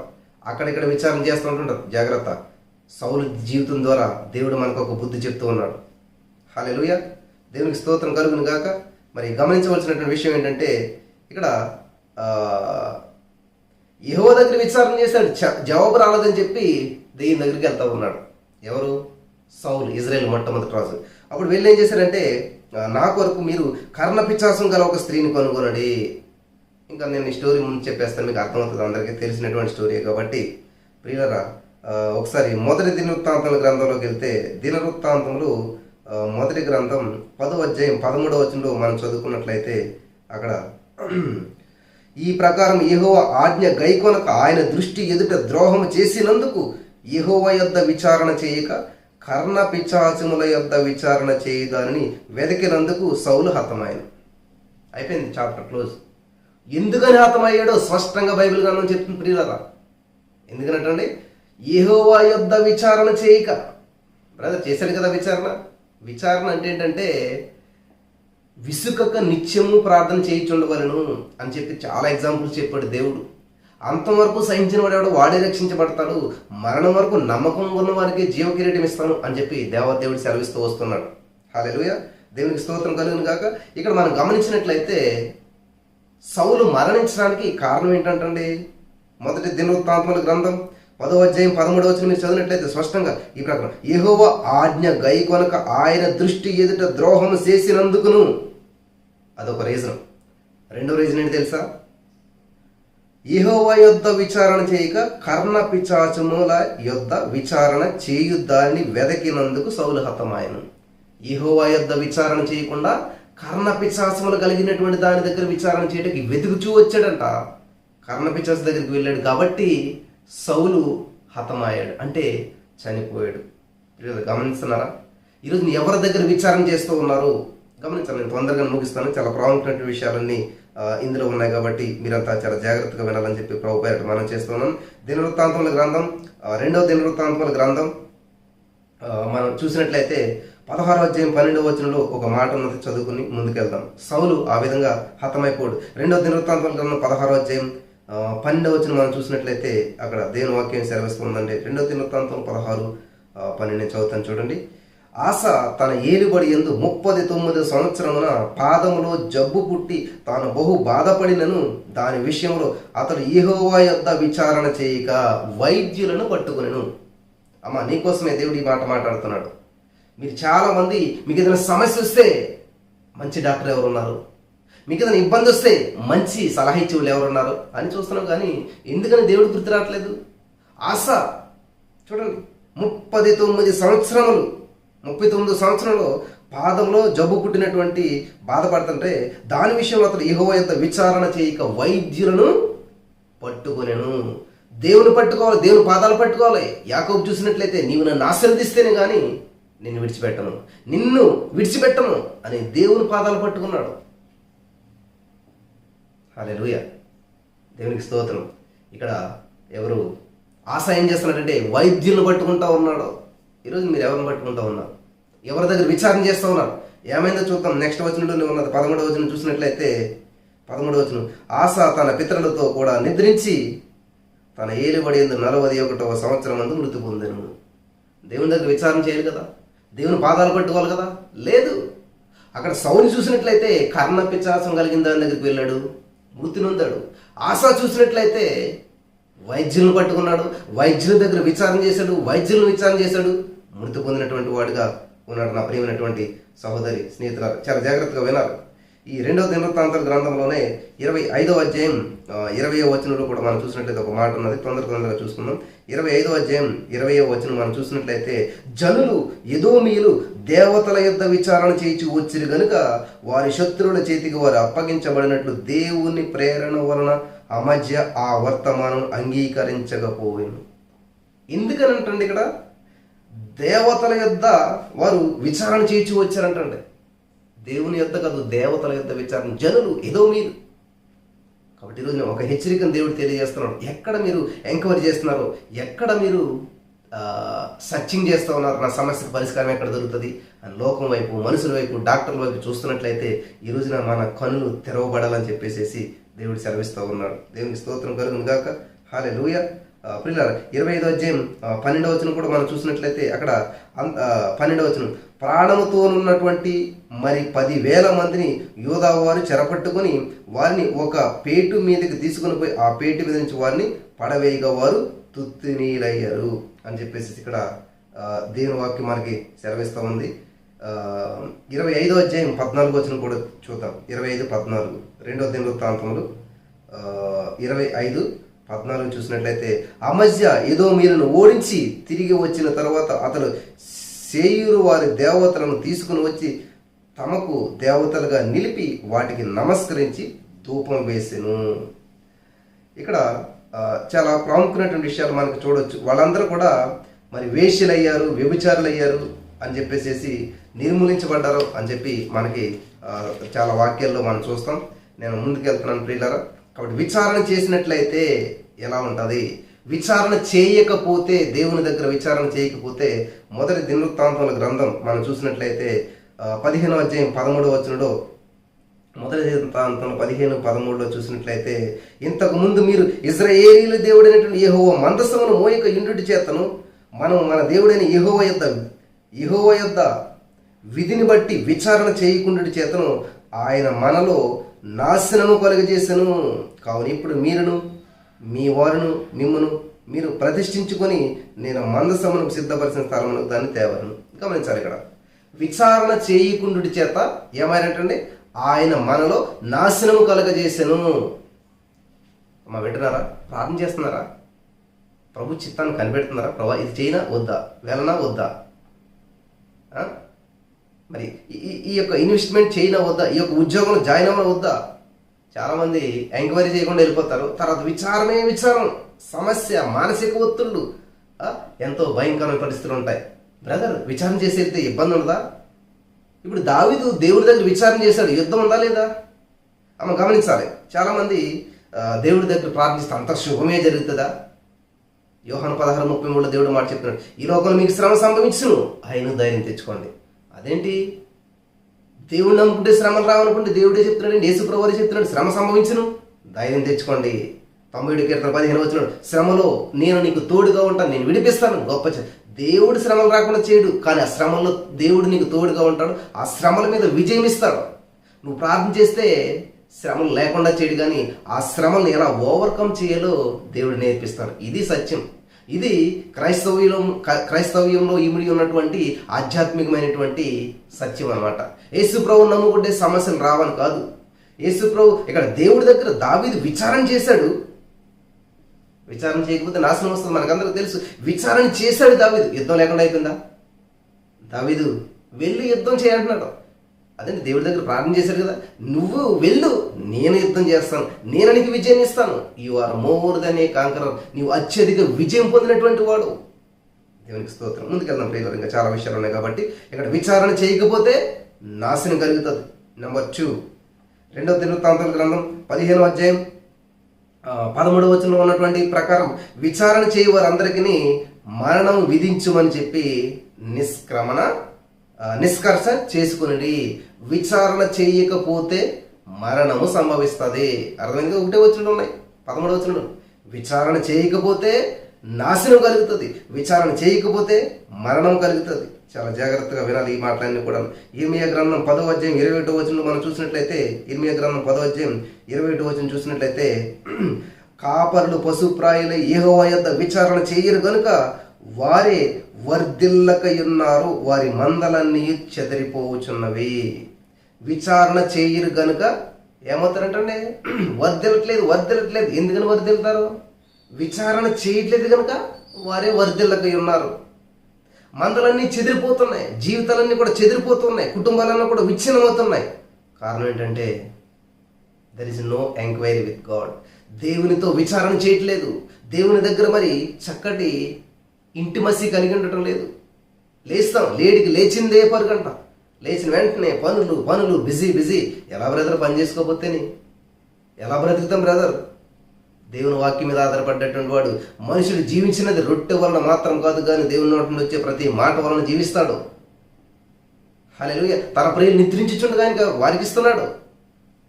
అక్కడిక్కడ విచారణ చేస్తూ ఉంటుంటారు. జాగ్రత్త. సౌలు జీవితం ద్వారా దేవుడు మనకు ఒక బుద్ధి చెప్తూ ఉన్నాడు. హల్లెలూయా. దేవునికి స్తోత్రం కలుగును గాక. మరి గమనించవలసినటువంటి విషయం ఏంటంటే, ఇక్కడ యెహోవా దగ్గర విచారణ చేశాడు, జవాబు రాలేదని చెప్పి దెయ్యం దగ్గరికి వెళ్తా ఉన్నాడు. ఎవరు? సౌలు, ఇజ్రాయేల్ మొట్టమొదటి రాజు. అప్పుడు వీళ్ళు ఏం చేశారంటే, నా కొరకు మీరు కర్ణపిశాచం గల ఒక స్త్రీని కనుగొనండి. ఇంకా నేను ఈ స్టోరీ ముందు చెప్పేస్తాను, మీకు అర్థమవుతుంది, అందరికీ తెలిసినటువంటి స్టోరీ కాబట్టి. ప్రియులరా, ఒకసారి 1 దినవృత్తాంతముల గ్రంథంలోకి వెళ్తే, దినవృత్తాంతములు 1వ గ్రంథం 10వ అధ్యాయం 13వ వచనంలో మనం చదువుకున్నట్లయితే, అక్కడ ఈ ప్రకారం యెహోవా ఆజ్ఞ గైకొనక ఆయన దృష్టి ఎదుట ద్రోహము చేసినందుకు యెహోవా యొద్ద విచారణ చేయక కర్ణపిశాచముల యొద్ద విచారణ చేయదానని వెతికినందుకు సౌలు హతమాయను. అయిపోయింది, చాప్టర్ క్లోజ్. ఎందుకని హతమయ్యాడో స్పష్టంగా బైబిల్ గ్రంథం చెప్తుంది ప్రియులారా. ఎందుకనంటే, యెహోవా యొద్ద విచారణ చేయక. బ్రదర్ చేశాడు కదా విచారణ. విచారణ అంటే ఏంటంటే, విసుకక నిత్యము ప్రార్థన చేయించుండవలను అని చెప్పి చాలా ఎగ్జాంపుల్స్ చెప్పాడు దేవుడు. అంతవరకు సహించిన వాడు వాడే రక్షించబడతాడు, మరణం వరకు నమ్మకం ఉన్న వారికి జీవ కిరీటం ఇస్తాను అని చెప్పి దేవదేవుడు సెలవిస్తూ వస్తున్నాడు. హల్లెలూయా. దేవునికి స్తోత్రం కలుగును గాక. ఇక్కడ మనం గమనించినట్లయితే సౌలు మరణించడానికి కారణం ఏంటంటే, 1 దినవృత్తాంతముల గ్రంథం 10వ అధ్యాయం 13వ వచనం మీరు చదివినట్లయితే స్పష్టంగా ఈ ప్రకారం యెహోవా ఆజ్ఞ గైకొనక ఆయన దృష్టి ఎదుట ద్రోహం చేసినందుకును. అదొక రీజన్. రెండో రీజన్ ఏంటి తెలుసా? యెహోవా యొద్ద విచారణ చేయక కర్ణపిశాచముల యొద్ద విచారణ చేయుద్దాన్ని వెదకినందుకు సౌలు హతమాయను. యెహోవా యొద్ద విచారణ చేయకుండా కర్ణపిశాచములు కలిగినటువంటి దాని దగ్గర విచారణ చేయడానికి వెతుకుచూ వచ్చాడంట. కర్ణపిశాచ దగ్గరికి వెళ్ళాడు కాబట్టి సౌలు హతమయ్యాడు, అంటే చనిపోయాడు. గమనిస్తున్నారా? ఈరోజు ఎవరి దగ్గర విచారణ చేస్తూ ఉన్నారు గమనించాలి. నేను తొందరగా ముగిస్తాను. చాలా ప్రాముఖ్యమైన విషయాలన్నీ ఇందులో ఉన్నాయి కాబట్టి మీరంతా చాలా జాగ్రత్తగా వినాలని చెప్పి ప్రభు పేరట మనం చేస్తున్నాం. దినవృత్తాంతముల గ్రంథం 2వ దినవృత్తాంతముల గ్రంథం మనం చూసినట్లయితే 16వ అధ్యాయం 12వ వచనంలో ఒక మాట ఉన్నది, చదువుకుని ముందుకెళ్దాం. సౌలు ఆ విధంగా హతమైపోడు. 2వ దినవృత్తాంతముల గ్రంథం 16వ అధ్యాయం 12వ వచనం మనం చూసినట్లయితే అక్కడ దేవుని వాక్యం సెలవిస్తుందంటే, 2వ దినవృత్తాంతం 16:12 చదువుతాను చూడండి. ఆస తన ఏలుబడి యందు 39 సంవత్సరమున పాదములో జబ్బు పుట్టి తాను బహు బాధపడినను దాని విషయంలో అతడు యెహోవా యొద్ద విచారణ చేయక వైద్యులను పట్టుకొనెను. అమ్మ, నీకోసమే దేవుడు ఈ మాట మాట్లాడుతున్నాడు. మీరు చాలా మంది, మీకు ఏదైనా సమస్య వస్తే మంచి డాక్టర్ ఎవరున్నారు, మీకు ఏదైనా ఇబ్బంది వస్తే మంచి సలహా ఇచ్చే వాళ్ళు ఎవరున్నారు అని చూస్తున్నాం. కానీ ఎందుకని దేవుడు గుర్తు రావట్లేదు? ఆశ చూడండి, 39 సంవత్సరంలో పాదంలో జబ్బు పుట్టినటువంటి బాధపడుతుంటే దాని విషయంలో అతడు యెహోవా యొద్ద విచారణ చేయక వైద్యులను పట్టుకొనెను. దేవుని పట్టుకోవాలి, దేవుని పాదాలు పట్టుకోవాలి. యాకోబు చూసినట్లయితే, నీవు నన్ను ఆశీర్వదిస్తేనే కానీ నిన్ను విడిచిపెట్టను అని దేవుని పాదాలు పట్టుకున్నాడు. హల్లెలూయా. దేవునికి స్తోత్రం. ఇక్కడ ఎవరు ఆశ ఏం చేస్తున్నాడంటే వైద్యులను పట్టుకుంటా ఉన్నాడు. ఈరోజు మీరు ఎవరిని పట్టుకుంటా ఉన్నారు? ఎవరి దగ్గర విచారణ చేస్తూ ఉన్నారు? ఏమైందో చూద్దాం. నెక్స్ట్ వచనంలోనే ఉన్నది. 13వ వచనం చూసినట్లయితే 13వ వచనం, ఆశ తన పితరులతో కూడా నిద్రించి తన ఏలుబడి యందు 41వ సంవత్సరం అందు మృతి పొందెను. దేవుని దగ్గర విచారణ చేయాలి కదా, దేవుని పాదాలు పట్టుకోవాలి కదా. లేదు. అక్కడ సౌలు చూసినట్లయితే కర్ణపిశాచం కలిగిన దాని దగ్గరికి వెళ్ళాడు, మృతి నొందాడు. ఆసా చూసినట్లయితే వైద్యులను పట్టుకున్నాడు, వైద్యుల దగ్గర విచారణ చేశాడు, వైద్యులను విచారణ చేశాడు, మృతి పొందినటువంటి వాడుగా ఉన్నాడు. నా ప్రియమైనటువంటి సహోదరి స్నేహితులారు, చాలా జాగ్రత్తగా వినాలి. ఈ 2వ దినవృత్తాంతాల గ్రంథంలోనే 25వ అధ్యాయం 20వ వచనంలో కూడా మనం చూసినట్లయితే ఒక మాట ఉన్నది. తొందరగా చూసుకుందాం. 25వ అధ్యాయం 20వ వచనం మనం చూసినట్లయితే, జనులు ఎదోమీయులు దేవతల యొద్ద విచారణ చేయించి వచ్చిరు గనుక వారి శత్రువుల చేతికి వారు అప్పగించబడినట్లు దేవుని ప్రేరణ వలన అమధ్య ఆ వర్తమానం అంగీకరించకపోయాను. ఎందుకనంటండి ఇక్కడ దేవతల యొద్ద వారు విచారణ చేయించి వచ్చారంటండి. దేవుని యొద్ద కాదు, దేవతల యొద్ద విచారణ. జనులు ఎదోమీయులు. కాబట్టి ఈరోజు ఒక హెచ్చరికను దేవుడు తెలియజేస్తున్నాడు. ఎక్కడ మీరు ఎంక్వైరీ చేస్తున్నారో, ఎక్కడ మీరు సర్చింగ్ చేస్తూ ఉన్నారు, నా సమస్యకు పరిష్కారం ఎక్కడ దొరుకుతుంది అని లోకం వైపు, మనుషుల వైపు, డాక్టర్ల వైపు చూస్తున్నట్లయితే ఈ రోజున మన కనులు తెరవబడాలని చెప్పేసి దేవుడు సెలవిస్తూ ఉన్నాడు. దేవునికి స్తోత్రం కలుగును గాక. హల్లెలూయా. ప్రియులారా, 25వ అధ్యాయం 12వ వచనం కూడా మనం చూసినట్లయితే అక్కడ 12వ వచనం, ప్రాణముతోనున్నటువంటి మరి 10,000 మందిని యోధా వారు చెరపట్టుకొని వారిని ఒక పేటు మీదకి తీసుకుని పోయి ఆ పేటు మీద నుంచి వారిని పడవేయగా వారు తుత్తినీలయ్యారు అని చెప్పేసి ఇక్కడ దేవుని వాక్యం మనకి సెలవిస్తూ ఉంది. 25వ అధ్యాయం 14వ వచనం కూడా చూద్దాం. 25-14 2వ దినవృత్తాంతములు 25-14 చూసినట్లయితే, అమజ్య ఎదోమీయులను ఓడించి తిరిగి వచ్చిన తర్వాత అతడు సేయీరు వారి దేవతలను తీసుకుని వచ్చి తమకు దేవతలుగా నిలిపి వాటికి నమస్కరించి ధూపం వేసెను. ఇక్కడ చాలా ప్రాముఖ్యమైనటువంటి విషయాలు మనకు చూడవచ్చు. వాళ్ళందరూ కూడా మరి వేశ్యలయ్యారు, వ్యభిచారులయ్యారు అని చెప్పేసి నిర్మూలించబడ్డారు అని చెప్పి మనకి చాలా వాక్యాల్లో మనం చూస్తాం. నేను ముందుకెళ్తున్నాను ప్రియులారా. కాబట్టి విచారణ చేసినట్లయితే ఎలా ఉంటుంది? విచారణ చేయకపోతే, దేవుని దగ్గర విచారణ చేయకపోతే, మొదటి దినవృత్తాంతముల గ్రంథం మనం చూసినట్లయితే 15వ అధ్యాయం 13వ వచనంలో, మొదటి దినవృత్తాంతం 15-13లో చూసినట్లయితే, ఇంతకు ముందు మీరు ఇశ్రాయేలీయుల దేవుడైనటువంటి యెహోవా మందసమును మోయక ఇండుటి చేతను మనం మన దేవుడైన యెహోవా యొద్ద విధిని బట్టి విచారణ చేయకుండుటి చేతను ఆయన మనలో నాశనము కలుగజేసెను. కావున ఇప్పుడు మీరును మీ వారును మిమ్మును మీరు ప్రతిష్ఠించుకొని నేను మందసమునకు సిద్ధపరిచిన స్థలమునకు దాన్ని తేవలను. గమనించాలి, ఇక్కడ విచారణ చేయకుండుటి చేత ఏమైనట్టండి, ఆయన మనలో నాశనము కలుగజేసెను. అమ్మ వింటున్నారా? ప్రార్థన చేస్తున్నారా? ప్రభు చిత్తాన్ని కనిపెడుతున్నారా? ప్రభా ఇది చేయనా వద్దా, వెళ్ళనా వద్దా, మరి ఈ యొక్క ఇన్వెస్ట్మెంట్ చేయనా వద్దా, ఈ యొక్క ఉద్యోగంలో జాయిన్ అవ్వడం వద్దా? చాలామంది ఎంక్వైరీ చేయకుండా వెళ్ళిపోతారు. తర్వాత విచారం, సమస్య, మానసిక ఒత్తిళ్ళు, ఎంతో భయంకరమైన పరిస్థితులు ఉంటాయి. బ్రదర్, విచారణ చేసి వెళ్తే ఇబ్బంది ఉండదా? ఇప్పుడు దావీదు దేవుడి దగ్గర విచారణ చేశాడు, యుద్ధం ఉందా లేదా? అమ్మ గమనించాలి. చాలామంది దేవుడి దగ్గర ప్రార్థిస్తే అంత శుభమే జరుగుతుందా? యోహాను 16:33 దేవుడు మాట చెప్తున్నాడు, ఈ లోకంలో మీకు శ్రమ సంభవించును, ఆయన ధైర్యం తెచ్చుకోండి. అదేంటి? దేవుడు నమ్ముకుంటే శ్రమలు రావనుకుంటే దేవుడే చెప్తున్నాడు, యేసు ప్రభువే చెప్తున్నాడు, శ్రమ సంభవించును, ధైర్యం తెచ్చుకోండి. 90-15 శ్రమలో నేను నీకు తోడుగా ఉంటాను, నేను విడిపిస్తాను. గొప్ప దేవుడు శ్రమలు రాకుండా చేయడు, కానీ ఆ శ్రమల్లో దేవుడు నీకు తోడుగా ఉంటాడు, ఆ శ్రమల మీద విజయం ఇస్తాడు. నువ్వు ప్రార్థన చేస్తే శ్రమలు లేకుండా చేయడు, కానీ ఆ శ్రమల్ని ఎలా ఓవర్కమ్ చేయాలో దేవుడు నేర్పిస్తాడు. ఇది సత్యం. ఇది క్రైస్తవ్యంలో ఇమిడి ఉన్నటువంటి ఆధ్యాత్మికమైనటువంటి సత్యం అన్నమాట. యేసు ప్రభువు నమ్ముకుంటే సమస్యలు రావని కాదు. యేసు ప్రభు ఇక్కడ దేవుడి దగ్గర దావీదు విచారణ చేశాడు. విచారణ చేయకపోతే నాశనం వస్తుంది, మనకందరికీ తెలుసు. విచారణ చేశాడు దావీదు. యుద్ధం లేకుండా అయిపోయిందా? దావీదు వెళ్ళి యుద్ధం చేయంటున్నాడు. అదే దేవుడి దగ్గర ప్రార్థన చేశాడు కదా, నువ్వు వెళ్ళు, నేను యుద్ధం చేస్తాను, నేను నీకు విజయం ఇస్తాను. You are more than a conqueror. నీవు అత్యధిక విజయం పొందినటువంటి వాడు. దేవునికి స్తోత్రం. ముందుకెళ్దాం ప్రియులారా, ఇంకా చాలా విషయాలు ఉన్నాయి కాబట్టి. ఇక్కడ విచారణ చేయకపోతే నాశనం కలుగుతుంది. నెంబర్ 2, 2వ దినవృత్తాంతాల గ్రంథం 15వ అధ్యాయం 13వ వచనంలో ఉన్నటువంటి ప్రకారం, విచారణ చేయ వారందరికీ మరణం విధించుమని చెప్పి నిష్కర్ష చేసుకుని, విచారణ చేయకపోతే మరణము సంభవిస్తుంది. అర్థమైంది? 1వ వచనంలో ఉన్నాయి, 13వ వచనంలో, విచారణ చేయకపోతే నాశనం కలుగుతుంది. విచారణ చేయకపోతే మరణం కలుగుతుంది. చాలా జాగ్రత్తగా వినాలి ఈ మాటలన్నీ కూడా. ఇర్మియా గ్రంథం 10వ అధ్యాయం 21వ వచనంలో మనం చూసినట్లయితే, ఇర్మియా గ్రంథం 10వ అధ్యాయం 21వ వచనం చూసినట్లయితే, కాపరులు పశుప్రాయులై యెహోవా యొద్ద విచారణ చేయరు గనుక వారే వర్ధిల్లకయున్నారు, వారి మందలన్నీ చెదరిపోవచ్చున్నవి. విచారణ చేయరు గనుక ఏమవుతారంటే వర్ధిల్లట్లేదు. ఎందుకని వర్ధిల్లుతారు? విచారణ చేయట్లేదు కనుక వారే వర్ధిల్లకయున్నారు. మందలన్నీ చెదిరిపోతున్నాయి, జీవితాలన్నీ కూడా చెదిరిపోతున్నాయి, కుటుంబాలన్నీ కూడా విచ్ఛిన్నమవుతున్నాయి. కారణం ఏంటంటే there is no enquiry with God. దేవునితో విచారణ చేయట్లేదు. దేవుని దగ్గర మరి చక్కటి ఇంటిమసీ కలిగి ఉండటం లేదు. లేస్తాం, లేచిందే పరుగంట, లేచిన వెంటనే పనులు బిజీ. ఎలా బ్రదర్ పని చేసుకోకపోతేని ఎలా బ్రతుకుతాం బ్రదర్? దేవుని వాక్యం మీద ఆధారపడ్డటువంటి వాడు మనుషుడు జీవించినది రొట్టె వలన మాత్రం కాదు, కానీ దేవుని నోటి నుండి వచ్చే ప్రతి మాట వలన జీవిస్తాడు. హల్లెలూయా. తన ప్రియులు నిద్రించుచుండగా ఆయన వారికి ఇస్తున్నాడు.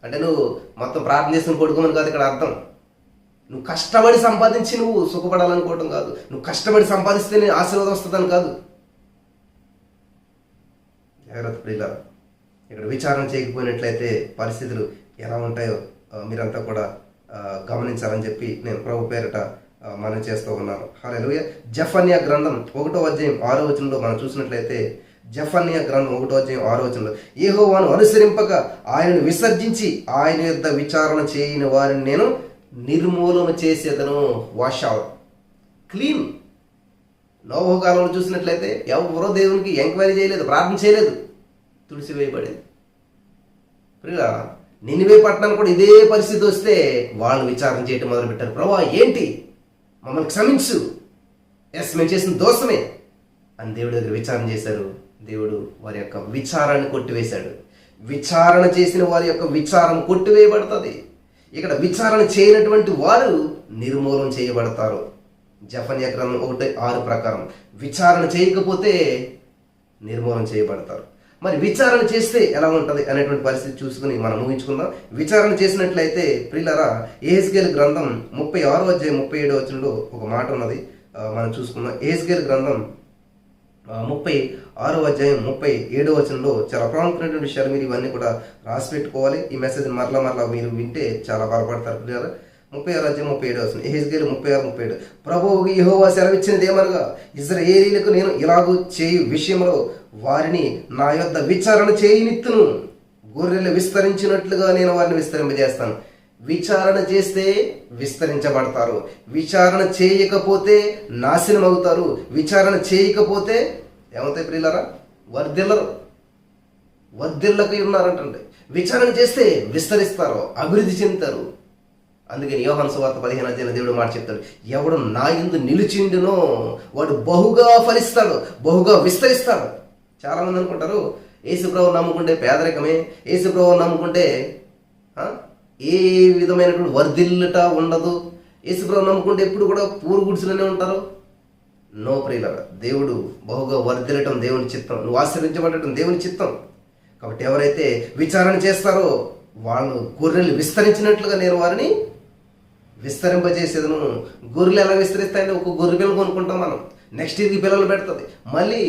అంటే నువ్వు మొత్తం ప్రార్థన చేసుకుని కొడుకోమని కాదు ఇక్కడ అర్థం. నువ్వు కష్టపడి సంపాదించి నువ్వు సుఖపడాలనుకోవటం కాదు. నువ్వు కష్టపడి సంపాదిస్తే నేను ఆశీర్వాదం వస్తుందని కాదు. జాగ్రత్త ప్రియులారా. ఇక్కడ విచారణ చేయకపోయినట్లయితే పరిస్థితులు ఎలా ఉంటాయో మీరంతా కూడా గమనించాలని చెప్పి నేను ప్రభు పేరిట మనం చేస్తూ ఉన్నాను. హల్లెలూయా. జెఫన్యా గ్రంథం 1వ అధ్యాయం 6వ వచనంలో మనం చూసినట్లయితే, జెఫన్యా గ్రంథం 1వ అధ్యాయం 6వ వచనంలో, యెహోవాను అనుసరింపక ఆయనను విసర్జించి ఆయన యొద్ద విచారణ చేయని వారిని నేను నిర్మూలన చేసేదను. Wash out, clean. నోవహు కాలంలో చూసినట్లయితే ఎవరో దేవునికి ఎంక్వైరీ చేయలేదు, ప్రార్థన చేయలేదు, తుడిసివేయబడేది. ప్రియులా, నినివే పట్టణానికి కూడా ఇదే పరిస్థితి వస్తే వాళ్ళు విచారణ చేయటం మొదలుపెట్టారు. ప్రభువా ఏంటి, మమ్మల్ని క్షమించు, మేము చేసిన దోషమే అని దేవుడి దగ్గర విచారణ చేశారు. దేవుడు వారి యొక్క విచారాన్ని కొట్టివేశాడు. విచారణ చేసిన వారి యొక్క విచారం కొట్టివేయబడుతుంది. ఇక్కడ విచారణ చేయనటువంటి వారు నిర్మూలన చేయబడతారు. జెఫన్యా గ్రంథం 1:6 ప్రకారం విచారణ చేయకపోతే నిర్మూలన చేయబడతారు. మరి విచారణ చేస్తే ఎలా ఉంటుంది అనేటువంటి పరిస్థితి చూసుకుని మనం ఊహించుకుందాం. విచారణ చేసినట్లయితే ప్రియులారా, యెహెజ్కేలు గ్రంథం 36వ అధ్యాయం 37వ వచనంలో ఒక మాట ఉన్నది, మనం చూసుకుందాం. యెహెజ్కేలు గ్రంథం 36వ అధ్యాయం 37వ వచనంలో చాలా ప్రాముఖ్యమైనటువంటి విషయాలు. మీరు ఇవన్నీ కూడా రాసి పెట్టుకోవాలి. ఈ మెసేజ్ మరలా మీరు వింటే చాలా బాధపడతారు ప్రియులారా. 36వ అధ్యాయం 37వ వచనం, యెహెజ్కేలు 36:37, ప్రభువు యెహోవా సెలవిచ్చినది ఏమనగా, ఇశ్రాయేలీయులకు నేను ఇలాగూ చేయు విషయంలో వారిని నా యొద్ద విచారణ చేయనిత్తును, గొర్రెలు విస్తరించినట్లుగా నేను వారిని విస్తరింపజేస్తాను. విచారణ చేస్తే విస్తరించబడతారు. విచారణ చేయకపోతే నాశనం అవుతారు. విచారణ చేయకపోతే ఏమవుతాయి ప్రియులారా? వర్ధిల్లకై ఉన్నారంటే. విచారణ చేస్తే విస్తరిస్తారు, అభివృద్ధి చెందుతారు. అందుకని యోహాను సువార్త 15వ అధ్యాయంలో దేవుడు మాట చెప్తాడు, ఎవడు నా యందు నిలిచిండునో వాడు బహుగా ఫలిస్తాడు, బహుగా విస్తరిస్తాడు. చాలా మంది అనుకుంటారు యేసుప్రభువు నమ్ముకుంటే పేదరికమే, యేసుప్రభువు నమ్ముకుంటే ఏ విధమైనటువంటి వర్ధిల్లుట ఉండదు, యేసుప్రభువు నమ్ముకుంటే ఎప్పుడు కూడా పూరు గుడిసెలోనే ఉంటారు. నో ప్రియులారా, దేవుడు బహుగా వర్ధిల్లటం దేవుని చిత్తం, నువ్వు ఆశీర్వించబడటం దేవుని చిత్తం. కాబట్టి ఎవరైతే విచారణ చేస్తారో వాళ్ళు గొర్రెలు విస్తరించినట్లుగా నేను వారిని విస్తరింపజేసేదను. గొర్రెలు ఎలా విస్తరిస్తాయంటే ఒక గొర్రె పిల్లలు కొనుక్కుంటాం మనం, నెక్స్ట్ ఇది పిల్లలు పెడుతుంది, మళ్ళీ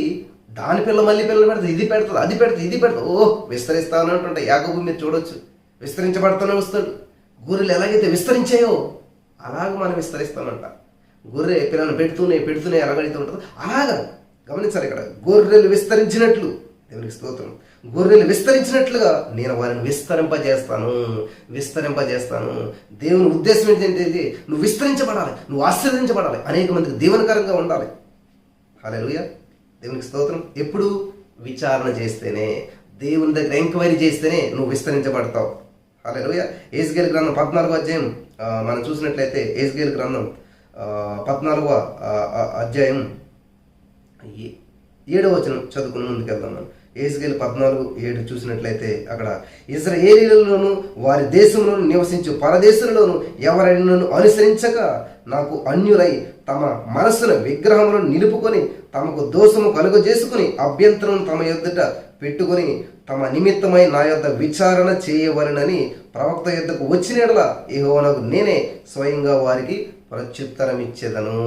దాని మళ్ళీ పిల్లలు పెడుతుంది, ఇది పెడుతుంది, అది పెడుతుంది, ఇది పెడుతుంది. విస్తరిస్తా ఉన్నట్టుంటే యాకోబు మీరు చూడొచ్చు, విస్తరించబడుతూనే వస్తాడు. గొర్రెలు ఎలాగైతే విస్తరించాయో అలాగ మనం విస్తరిస్తామంట. గొర్రె పిల్లలు పెడుతూనే ఎలాగైతే ఉంటుందో అలాగా గమనించాలి. ఇక్కడ గొర్రెలు విస్తరించినట్లు, దేవునికి స్తోత్రం, గొర్రెలు విస్తరించినట్లుగా నేను వారిని విస్తరింపజేస్తాను. దేవుని ఉద్దేశం ఏంటంటే నువ్వు విస్తరించబడాలి, నువ్వు ఆశీర్వదించబడాలి, అనేక మందికి దీవెనకరంగా ఉండాలి. హల్లెలూయా, దేవునికి స్తోత్రం. ఎప్పుడు విచారణ చేస్తేనే, దేవుని దగ్గర ఎంక్వైరీ చేస్తేనే నువ్వు విస్తరించబడతావు. హల్లెలూయా. యెహెజ్కేలు గ్రంథం 14వ అధ్యాయం మనం చూసినట్లయితే, యెహెజ్కేలు గ్రంథం 14వ అధ్యాయం 7వ వచనం చదువుకుని ముందుకెళ్దాం మనం. యెహెజ్కేలు 14:7 చూసినట్లయితే అక్కడ, ఇశ్రాయేలీయులలోను వారి దేశంలోను నివసించు పరదేశులలోను ఎవరైనా అనుసరించక నాకు అన్యులై తమ మనస్సును విగ్రహములను నిలుపుకొని తమకు దోషము కలుగజేసుకుని అభ్యంతరం తమ యొద్దట పెట్టుకొని తమ నిమిత్తమై నా యొద్ద విచారణ చేయవలెనని ప్రవక్త యొద్దకు వచ్చిన యెహోవానగు నేనే స్వయంగా వారికి ప్రత్యుత్తరం ఇచ్చేదను.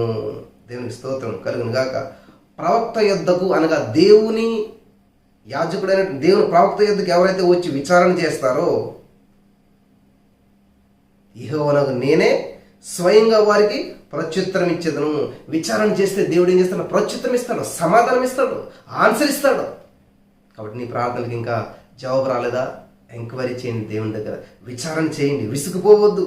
దేవునికి స్తోత్రం కలుగును గాక. ప్రవక్త యొద్దకు అనగా దేవుని యాజకుడైన దేవుని ప్రవక్త యొద్దకు ఎవరైతే వచ్చి విచారణ చేస్తారో యెహోవానగు నేనే స్వయంగా వారికి ప్రత్యుత్తరం ఇచ్చేదను. విచారణ చేస్తే దేవుడు ఏం చేస్తాడు? ప్రత్యుత్తరం ఇస్తాడు, సమాధానం ఇస్తాడు, ఆన్సర్ ఇస్తాడు. కాబట్టి నీ ప్రార్థనకి ఇంకా జవాబు రాలేదా? ఎంక్వైరీ చేయండి దేవుని దగ్గర, విచారణ చేయండి, విసుగుపోవద్దు.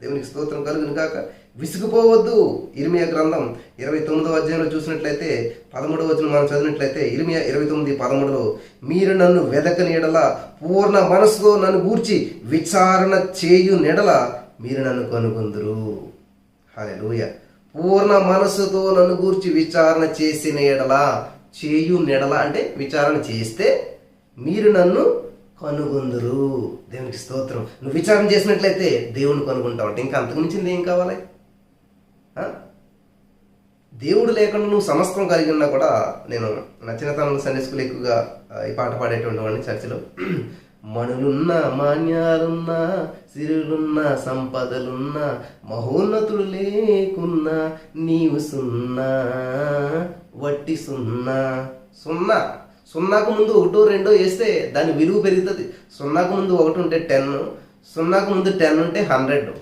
దేవునికి స్తోత్రం కలుగును గాక. విసుగుపోవద్దు. ఇర్మియా గ్రంథం 29వ అధ్యాయంలో చూసినట్లయితే 13వ వచనం మనం చదివినట్లయితే ఇర్మియా 29:13 మీరు నన్ను వెదకని ఎడల పూర్ణ మనసుతో నన్ను గూర్చి విచారణ చేయు నెడల మీరు నన్ను కనుగొందురు. హల్లెలూయా. పూర్ణ మనసుతో నన్ను గూర్చి విచారణ చేసిన ఎడల, చేయు నెడల అంటే విచారణ చేస్తే మీరు నన్ను కనుగొందురు. దేవునికి స్తోత్రం. నువ్వు విచారణ చేసినట్లయితే దేవుని కనుగొంటావు. అంటే ఇంకా అంతకుమించింది ఏం కావాలి? దేవుడు లేకుండా నువ్వు సమస్తం కలిగి ఉన్నా కూడా, నేను నచ్చినతనంలో సండే స్కూల్ ఎక్కువగా ఈ పాట పాడేటువంటి వాడిని చర్చిలో. మణులున్నా, మాన్యాలున్నా, సిరులున్నా, సంపదలున్నా, మహోన్నతుడు లేకున్నా నీవు సున్నా, వట్టి సున్నా. సున్నా, సున్నాకు ముందు 1 2 వేస్తే దాని విలువ పెరుగుతుంది. సున్నాకు ముందు 1 ఉంటే 10, సున్నాకు ముందు 10 ఉంటే 100.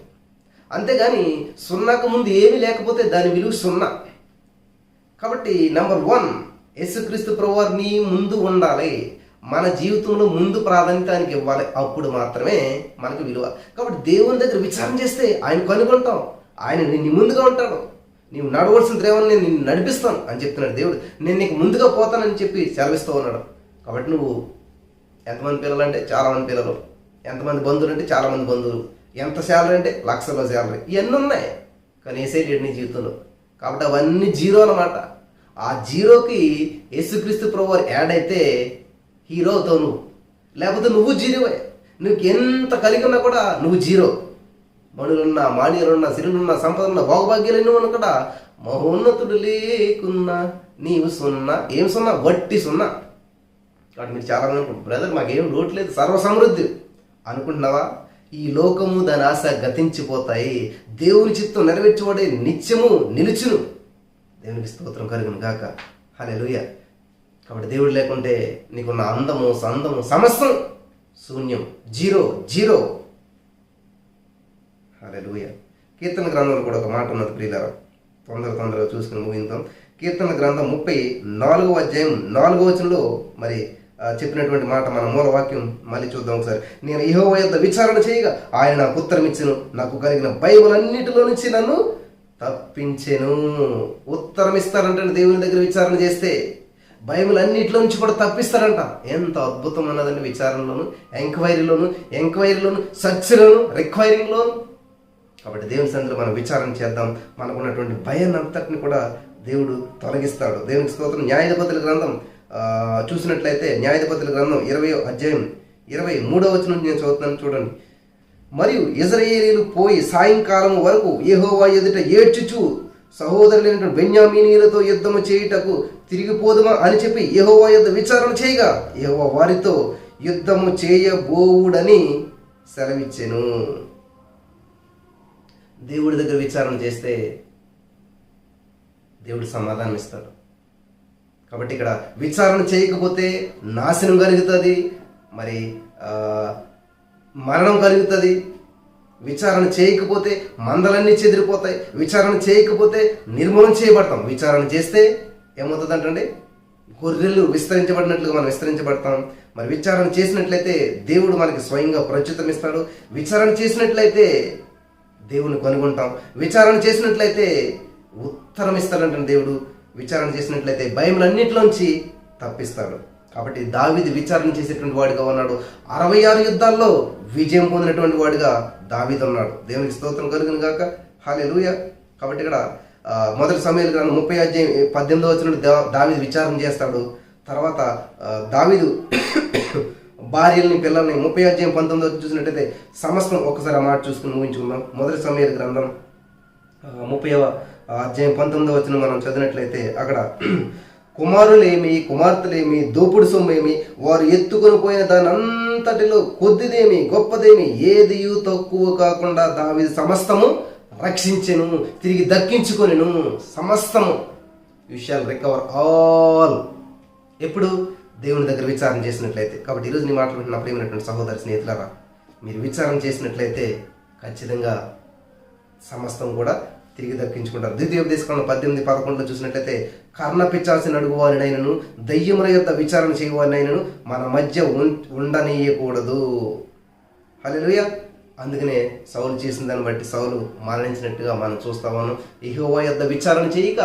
అంతేగాని సున్నాకు ముందు ఏమీ లేకపోతే దాని విలువ 0. కాబట్టి నెంబర్ 1 యేసుక్రీస్తు ప్రభువారు నీ ముందు ఉండాలి. మన జీవితంలో ముందు ప్రాధాన్యత ఆయనకి ఇవ్వాలి. అప్పుడు మాత్రమే మనకు విలువ. కాబట్టి దేవుని దగ్గర విచారణ చేస్తే ఆయన కనుగొంటాం. ఆయన నీ ముందుగా ఉంటాడు. నీవు నడవలసిన త్రేవని నేను నిన్ను నడిపిస్తాను అని చెప్తున్నాడు దేవుడు. నేను నీకు ముందుగా పోతానని చెప్పి సెలవిస్తూ ఉన్నాడు. కాబట్టి నువ్వు ఎంతమంది పిల్లలు అంటే చాలామంది పిల్లలు, ఎంతమంది బంధువులు అంటే చాలామంది బంధువులు, ఎంత శాలరీ అంటే లక్షల్లో శాలరీ, ఇవన్నీ ఉన్నాయి. కానీ వేసే లేడు నీ జీవితంలో. కాబట్టి అవన్నీ జీరో అన్నమాట. ఆ జీరోకి యేసుక్రీస్తు ప్రభువారు యాడ్ అయితే హీరో అవుతావు నువ్వు. లేకపోతే నువ్వు జీరోవే. నువ్వు ఎంత కలిగి ఉన్నా కూడా నువ్వు జీరో. మణులున్నా, మాన్యులున్నా, సిరులున్నా, సంపదలున్నా, భోగభాగ్యాలు ఎన్నో ఉన్నా కూడా మహోన్నతుడు లేకున్నా నీవు సున్నా. ఏం సున్నా? వట్టి సున్నా. కాబట్టి మీరు చాలా మంది అనుకుంటారు, బ్రదర్ మాకేం లోటు లేదు, సర్వసమృద్ధి అనుకుంటున్నావా? ఈ లోకము దాని ఆశ గతించిపోతాయి. దేవుని చిత్తం నెరవేర్చబడే నిత్యము నిలుచును. దేవునికి స్తోత్రం కలుగును గాక. హల్లెలూయా. కాబట్టి దేవుడు లేకుంటే నీకున్న అందము, సందము, సమస్తం శూన్యం, జీరో జీరో. హల్లెలూయా. కీర్తన గ్రంథంలో కూడా ఒక మాట ఉన్నది ప్రియులారా, తొందరగా చూసుకుని ముగిందాం. కీర్తన గ్రంథం 34వ అధ్యాయం 4వ వచనంలో మరి చెప్పినటువంటి మాట, మన మూల వాక్యం మళ్ళీ చూద్దాం ఒకసారి. నేను యెహోవా యొద్ద విచారణ చేయగా ఆయన నాకు ఉత్తరం ఇచ్చెను, నాకు కలిగిన భయములన్నిటిలో నుంచి నన్ను తప్పించెను. ఉత్తరం ఇస్తారంటే దేవుని దగ్గర విచారణ చేస్తే భయములన్నిటిలో నుంచి కూడా తప్పిస్తారంట. ఎంత అద్భుతం అన్నదండి. విచారణలోను, ఎంక్వైరీలోను, సర్చ్లోను, రిక్వైరింగ్లోను. కాబట్టి దేవుని సన్నిధిలో మనం విచారణ చేద్దాం. మనకున్నటువంటి భయాన్ని అంతటిని కూడా దేవుడు తొలగిస్తాడు. దేవునికి స్తోత్రం. న్యాయాధిపతుల గ్రంథం చూసినట్లయితే న్యాయాధిపతుల గ్రంథం 20వ అధ్యాయం 23వ వచనం నుంచి నేను చదువుతున్నాను చూడండి. మరియు ఇశ్రాయేలీయులు పోయి సాయంకాలం వరకు యెహోవా ఎదుట ఏడ్చుచు సహోదరులైన బెన్యామీనీయులతో యుద్ధము చేయుటకు తిరిగిపోదుమా అని చెప్పి యెహోవా యొద్ద విచారణ చేయగా యెహోవా వారితో యుద్ధము చేయబోవుడని సెలవిచ్చెను. దేవుడి దగ్గర విచారణ చేస్తే దేవుడు సమాధానం ఇస్తాడు. కాబట్టి ఇక్కడ విచారణ చేయకపోతే నాశనం కలుగుతుంది, మరి మరణం కలుగుతుంది. విచారణ చేయకపోతే మందలన్నీ చెదిరిపోతాయి. విచారణ చేయకపోతే నిర్మూలన చేయబడతాం. విచారణ చేస్తే ఏమవుతుంది అంటే గొర్రెలు విస్తరించబడినట్లుగా మనం విస్తరించబడతాం. మరి విచారణ చేసినట్లయితే దేవుడు మనకి స్వయంగా ప్రత్యుత్తరం ఇస్తాడు. విచారణ చేసినట్లయితే దేవుని కనుగొంటాం. విచారణ చేసినట్లయితే ఉత్తరం ఇస్తాడంటే దేవుడు. విచారణ చేసినట్లయితే భయములన్నిటిలోంచి తప్పిస్తాడు. కాబట్టి దావీదు విచారణ చేసేటువంటి వాడిగా ఉన్నాడు. 66 యుద్ధాల్లో విజయం పొందినటువంటి వాడిగా దావీదు ఉన్నాడు. దేవునికి స్తోత్రం కలుగును గాక. హల్లెలూయా. కాబట్టి ఇక్కడ 1 సమూయేలు గ్రంథం 30వ అధ్యాయం 18వ వచనంలో దావీదు విచారణ చేస్తాడు. తర్వాత దావీదు భార్యల్ని, పిల్లల్ని 30వ అధ్యాయం 19వ వచనం చూసినట్లయితే సమస్తం ఒక్కసారి ఆ మాట చూసుకుని ముగించుకుందాం. 1 సమూయేలు గ్రంథం 30వ అధ్యాయం 19వ వచనం మనం చదివినట్లయితే అక్కడ కుమారులేమి, కుమార్తెలేమి, దోపుడు సొమ్మేమి, వారు ఎత్తుకొని పోయిన దాని అంతటిలో కొద్దిదేమి గొప్పదేమి ఏదియు తక్కువ కాకుండా దావీదు సమస్తము రక్షించెను, తిరిగి దక్కించుకొనెను సమస్తము. You shall recover all. ఎప్పుడు? దేవుని దగ్గర విచారణ చేసినట్లయితే. కాబట్టి ఈరోజు నీ మాటలు వింటున్న ప్రియమైనటువంటి సహోదరి స్నేహితులారా, మీరు విచారణ చేసినట్లయితే ఖచ్చితంగా సమస్తం కూడా తిరిగి దక్కించుకుంటారు. ద్వితీయోపదేశకాండం 18:11 చూసినట్లయితే, కర్ణ పిశాచిని అడుగువారినైనను దయ్యముల యొద్ద విచారణ చేయవారినైనను మన మధ్య ఉండనీయకూడదు. హల్లెలూయా. అందుకనే సౌలు చేసిన దాన్ని బట్టి సౌలు మరణించినట్టుగా మనం చూస్తామను. యెహోవా యొద్ద విచారణ చేయక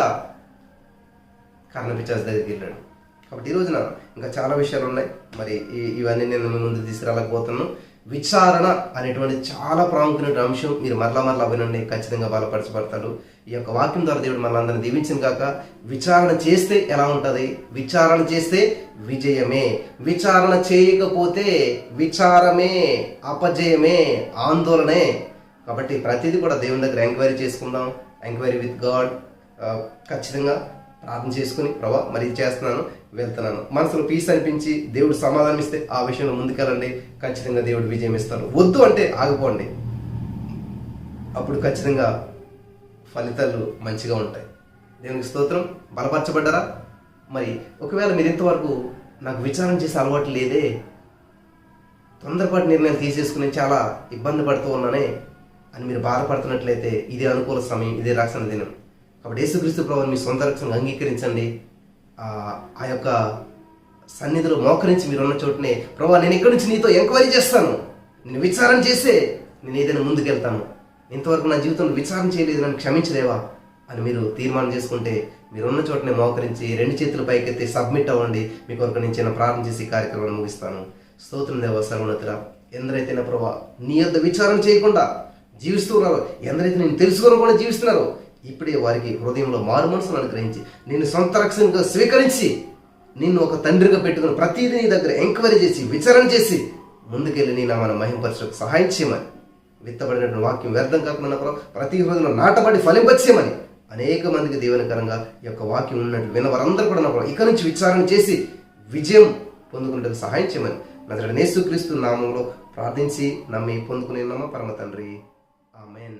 కర్ణ పిశాచి దగ్గరికి వెళ్ళాడు. కాబట్టి ఈ రోజున ఇంకా చాలా విషయాలు ఉన్నాయి. మరి ఇవన్నీ నేను మీ ముందు తీసుకురాలేకపోతున్నాను. విచారణ అనేటువంటి చాలా ప్రాముఖ్యమైన అంశం. మీరు మరలా వినండి, ఖచ్చితంగా బలపరచబడతాడు. ఈ యొక్క వాక్యం ద్వారా దేవుడు మన అందరిని దీవించిన కాక. విచారణ చేస్తే ఎలా ఉంటుంది? విచారణ చేస్తే విజయమే. విచారణ చేయకపోతే విచారమే, అపజయమే, ఆందోళనే. కాబట్టి ప్రతిదీ కూడా దేవుని దగ్గర ఎంక్వైరీ చేసుకుందాం. Enquiry with God. ఖచ్చితంగా ప్రార్థన చేసుకుని, ప్రభా మరి ఇది చేస్తున్నాను, వెళ్తున్నాను, మనసులో పీస్ అనిపించి దేవుడు సమాధానం ఇస్తే ఆ విషయంలో ముందుకెళ్ళండి. ఖచ్చితంగా దేవుడు విజయం ఇస్తారు. వద్దు అంటే ఆగిపోండి. అప్పుడు ఖచ్చితంగా ఫలితాలు మంచిగా ఉంటాయి. దేవునికి స్తోత్రం. బలపరచబడ్డారా? మరి ఒకవేళ మీరు ఇంతవరకు నాకు విచారణ చేసే అలవాటు లేదే, తొందరపాటు నిర్ణయాలు తీసేసుకుని చాలా ఇబ్బంది పడుతూ ఉన్నానే అని మీరు బాధపడుతున్నట్లయితే ఇదే అనుకూల సమయం, ఇదే రక్షణ దినం. కాబట్టి యేసుక్రీస్తు ప్రభువుని మీ సొంత రక్షణగా అంగీకరించండి. ఆ యొక్క సన్నిధిలో మోకరించి మీరు ఉన్న చోటనే, ప్రభువా నేను ఇక్కడి నుంచి నీతో ఎంక్వైరీ చేస్తాను, నేను విచారణ చేసే నేను ఏదైనా ముందుకెళ్తాను, ఇంతవరకు నా జీవితంలో విచారణ చేయలేదు, నన్ను క్షమించలేవా అని మీరు తీర్మానం చేసుకుంటే మీరున్న చోటనే మోకరించి 2 చేతులు పైకెత్తి సబ్మిట్ అవ్వండి. మీ కొరకు నేను చిన్న ప్రార్థన చేసి కార్యక్రమాన్ని ముగిస్తాను. స్తోత్రం దేవ సర్వోన్నతుడా. ఎందరైతే నా ప్రభువా నీ యొద్ద విచారణ చేయకుండా జీవిస్తూ ఉన్నారో, ఎందరైతే నేను తెలుసుకొని కూడా జీవిస్తున్నారో, ఇప్పుడే వారికి హృదయంలో మారు మనసును అనుగ్రహించి నిన్ను సొంత రక్షణగా స్వీకరించి నిన్ను ఒక తండ్రిగా పెట్టుకుని ప్రతిదీ నీ దగ్గర ఎంక్వైరీ చేసి విచారణ చేసి ముందుకెళ్ళి నీ నామాన్ని మహింపరచడానికి సహాయం చేయమని, విత్తబడినటువంటి వాక్యం వ్యర్థం కాకుండా ప్రతి హృదయంలో నాటబడి ఫలింపచేయమని, అనేక మందికి దీవెనకరంగా ఈ యొక్క వాక్యం ఉన్నట్లు విన్న వారందరూ కూడా నా ఇక నుంచి విచారణ చేసి విజయం పొందుకునేందుకు సహాయం చేయమని నజరేయుడైన యేసుక్రీస్తు నామంలో ప్రార్థించి నమ్మి పొందుకునే పరమ తండ్రి. ఆమేన్.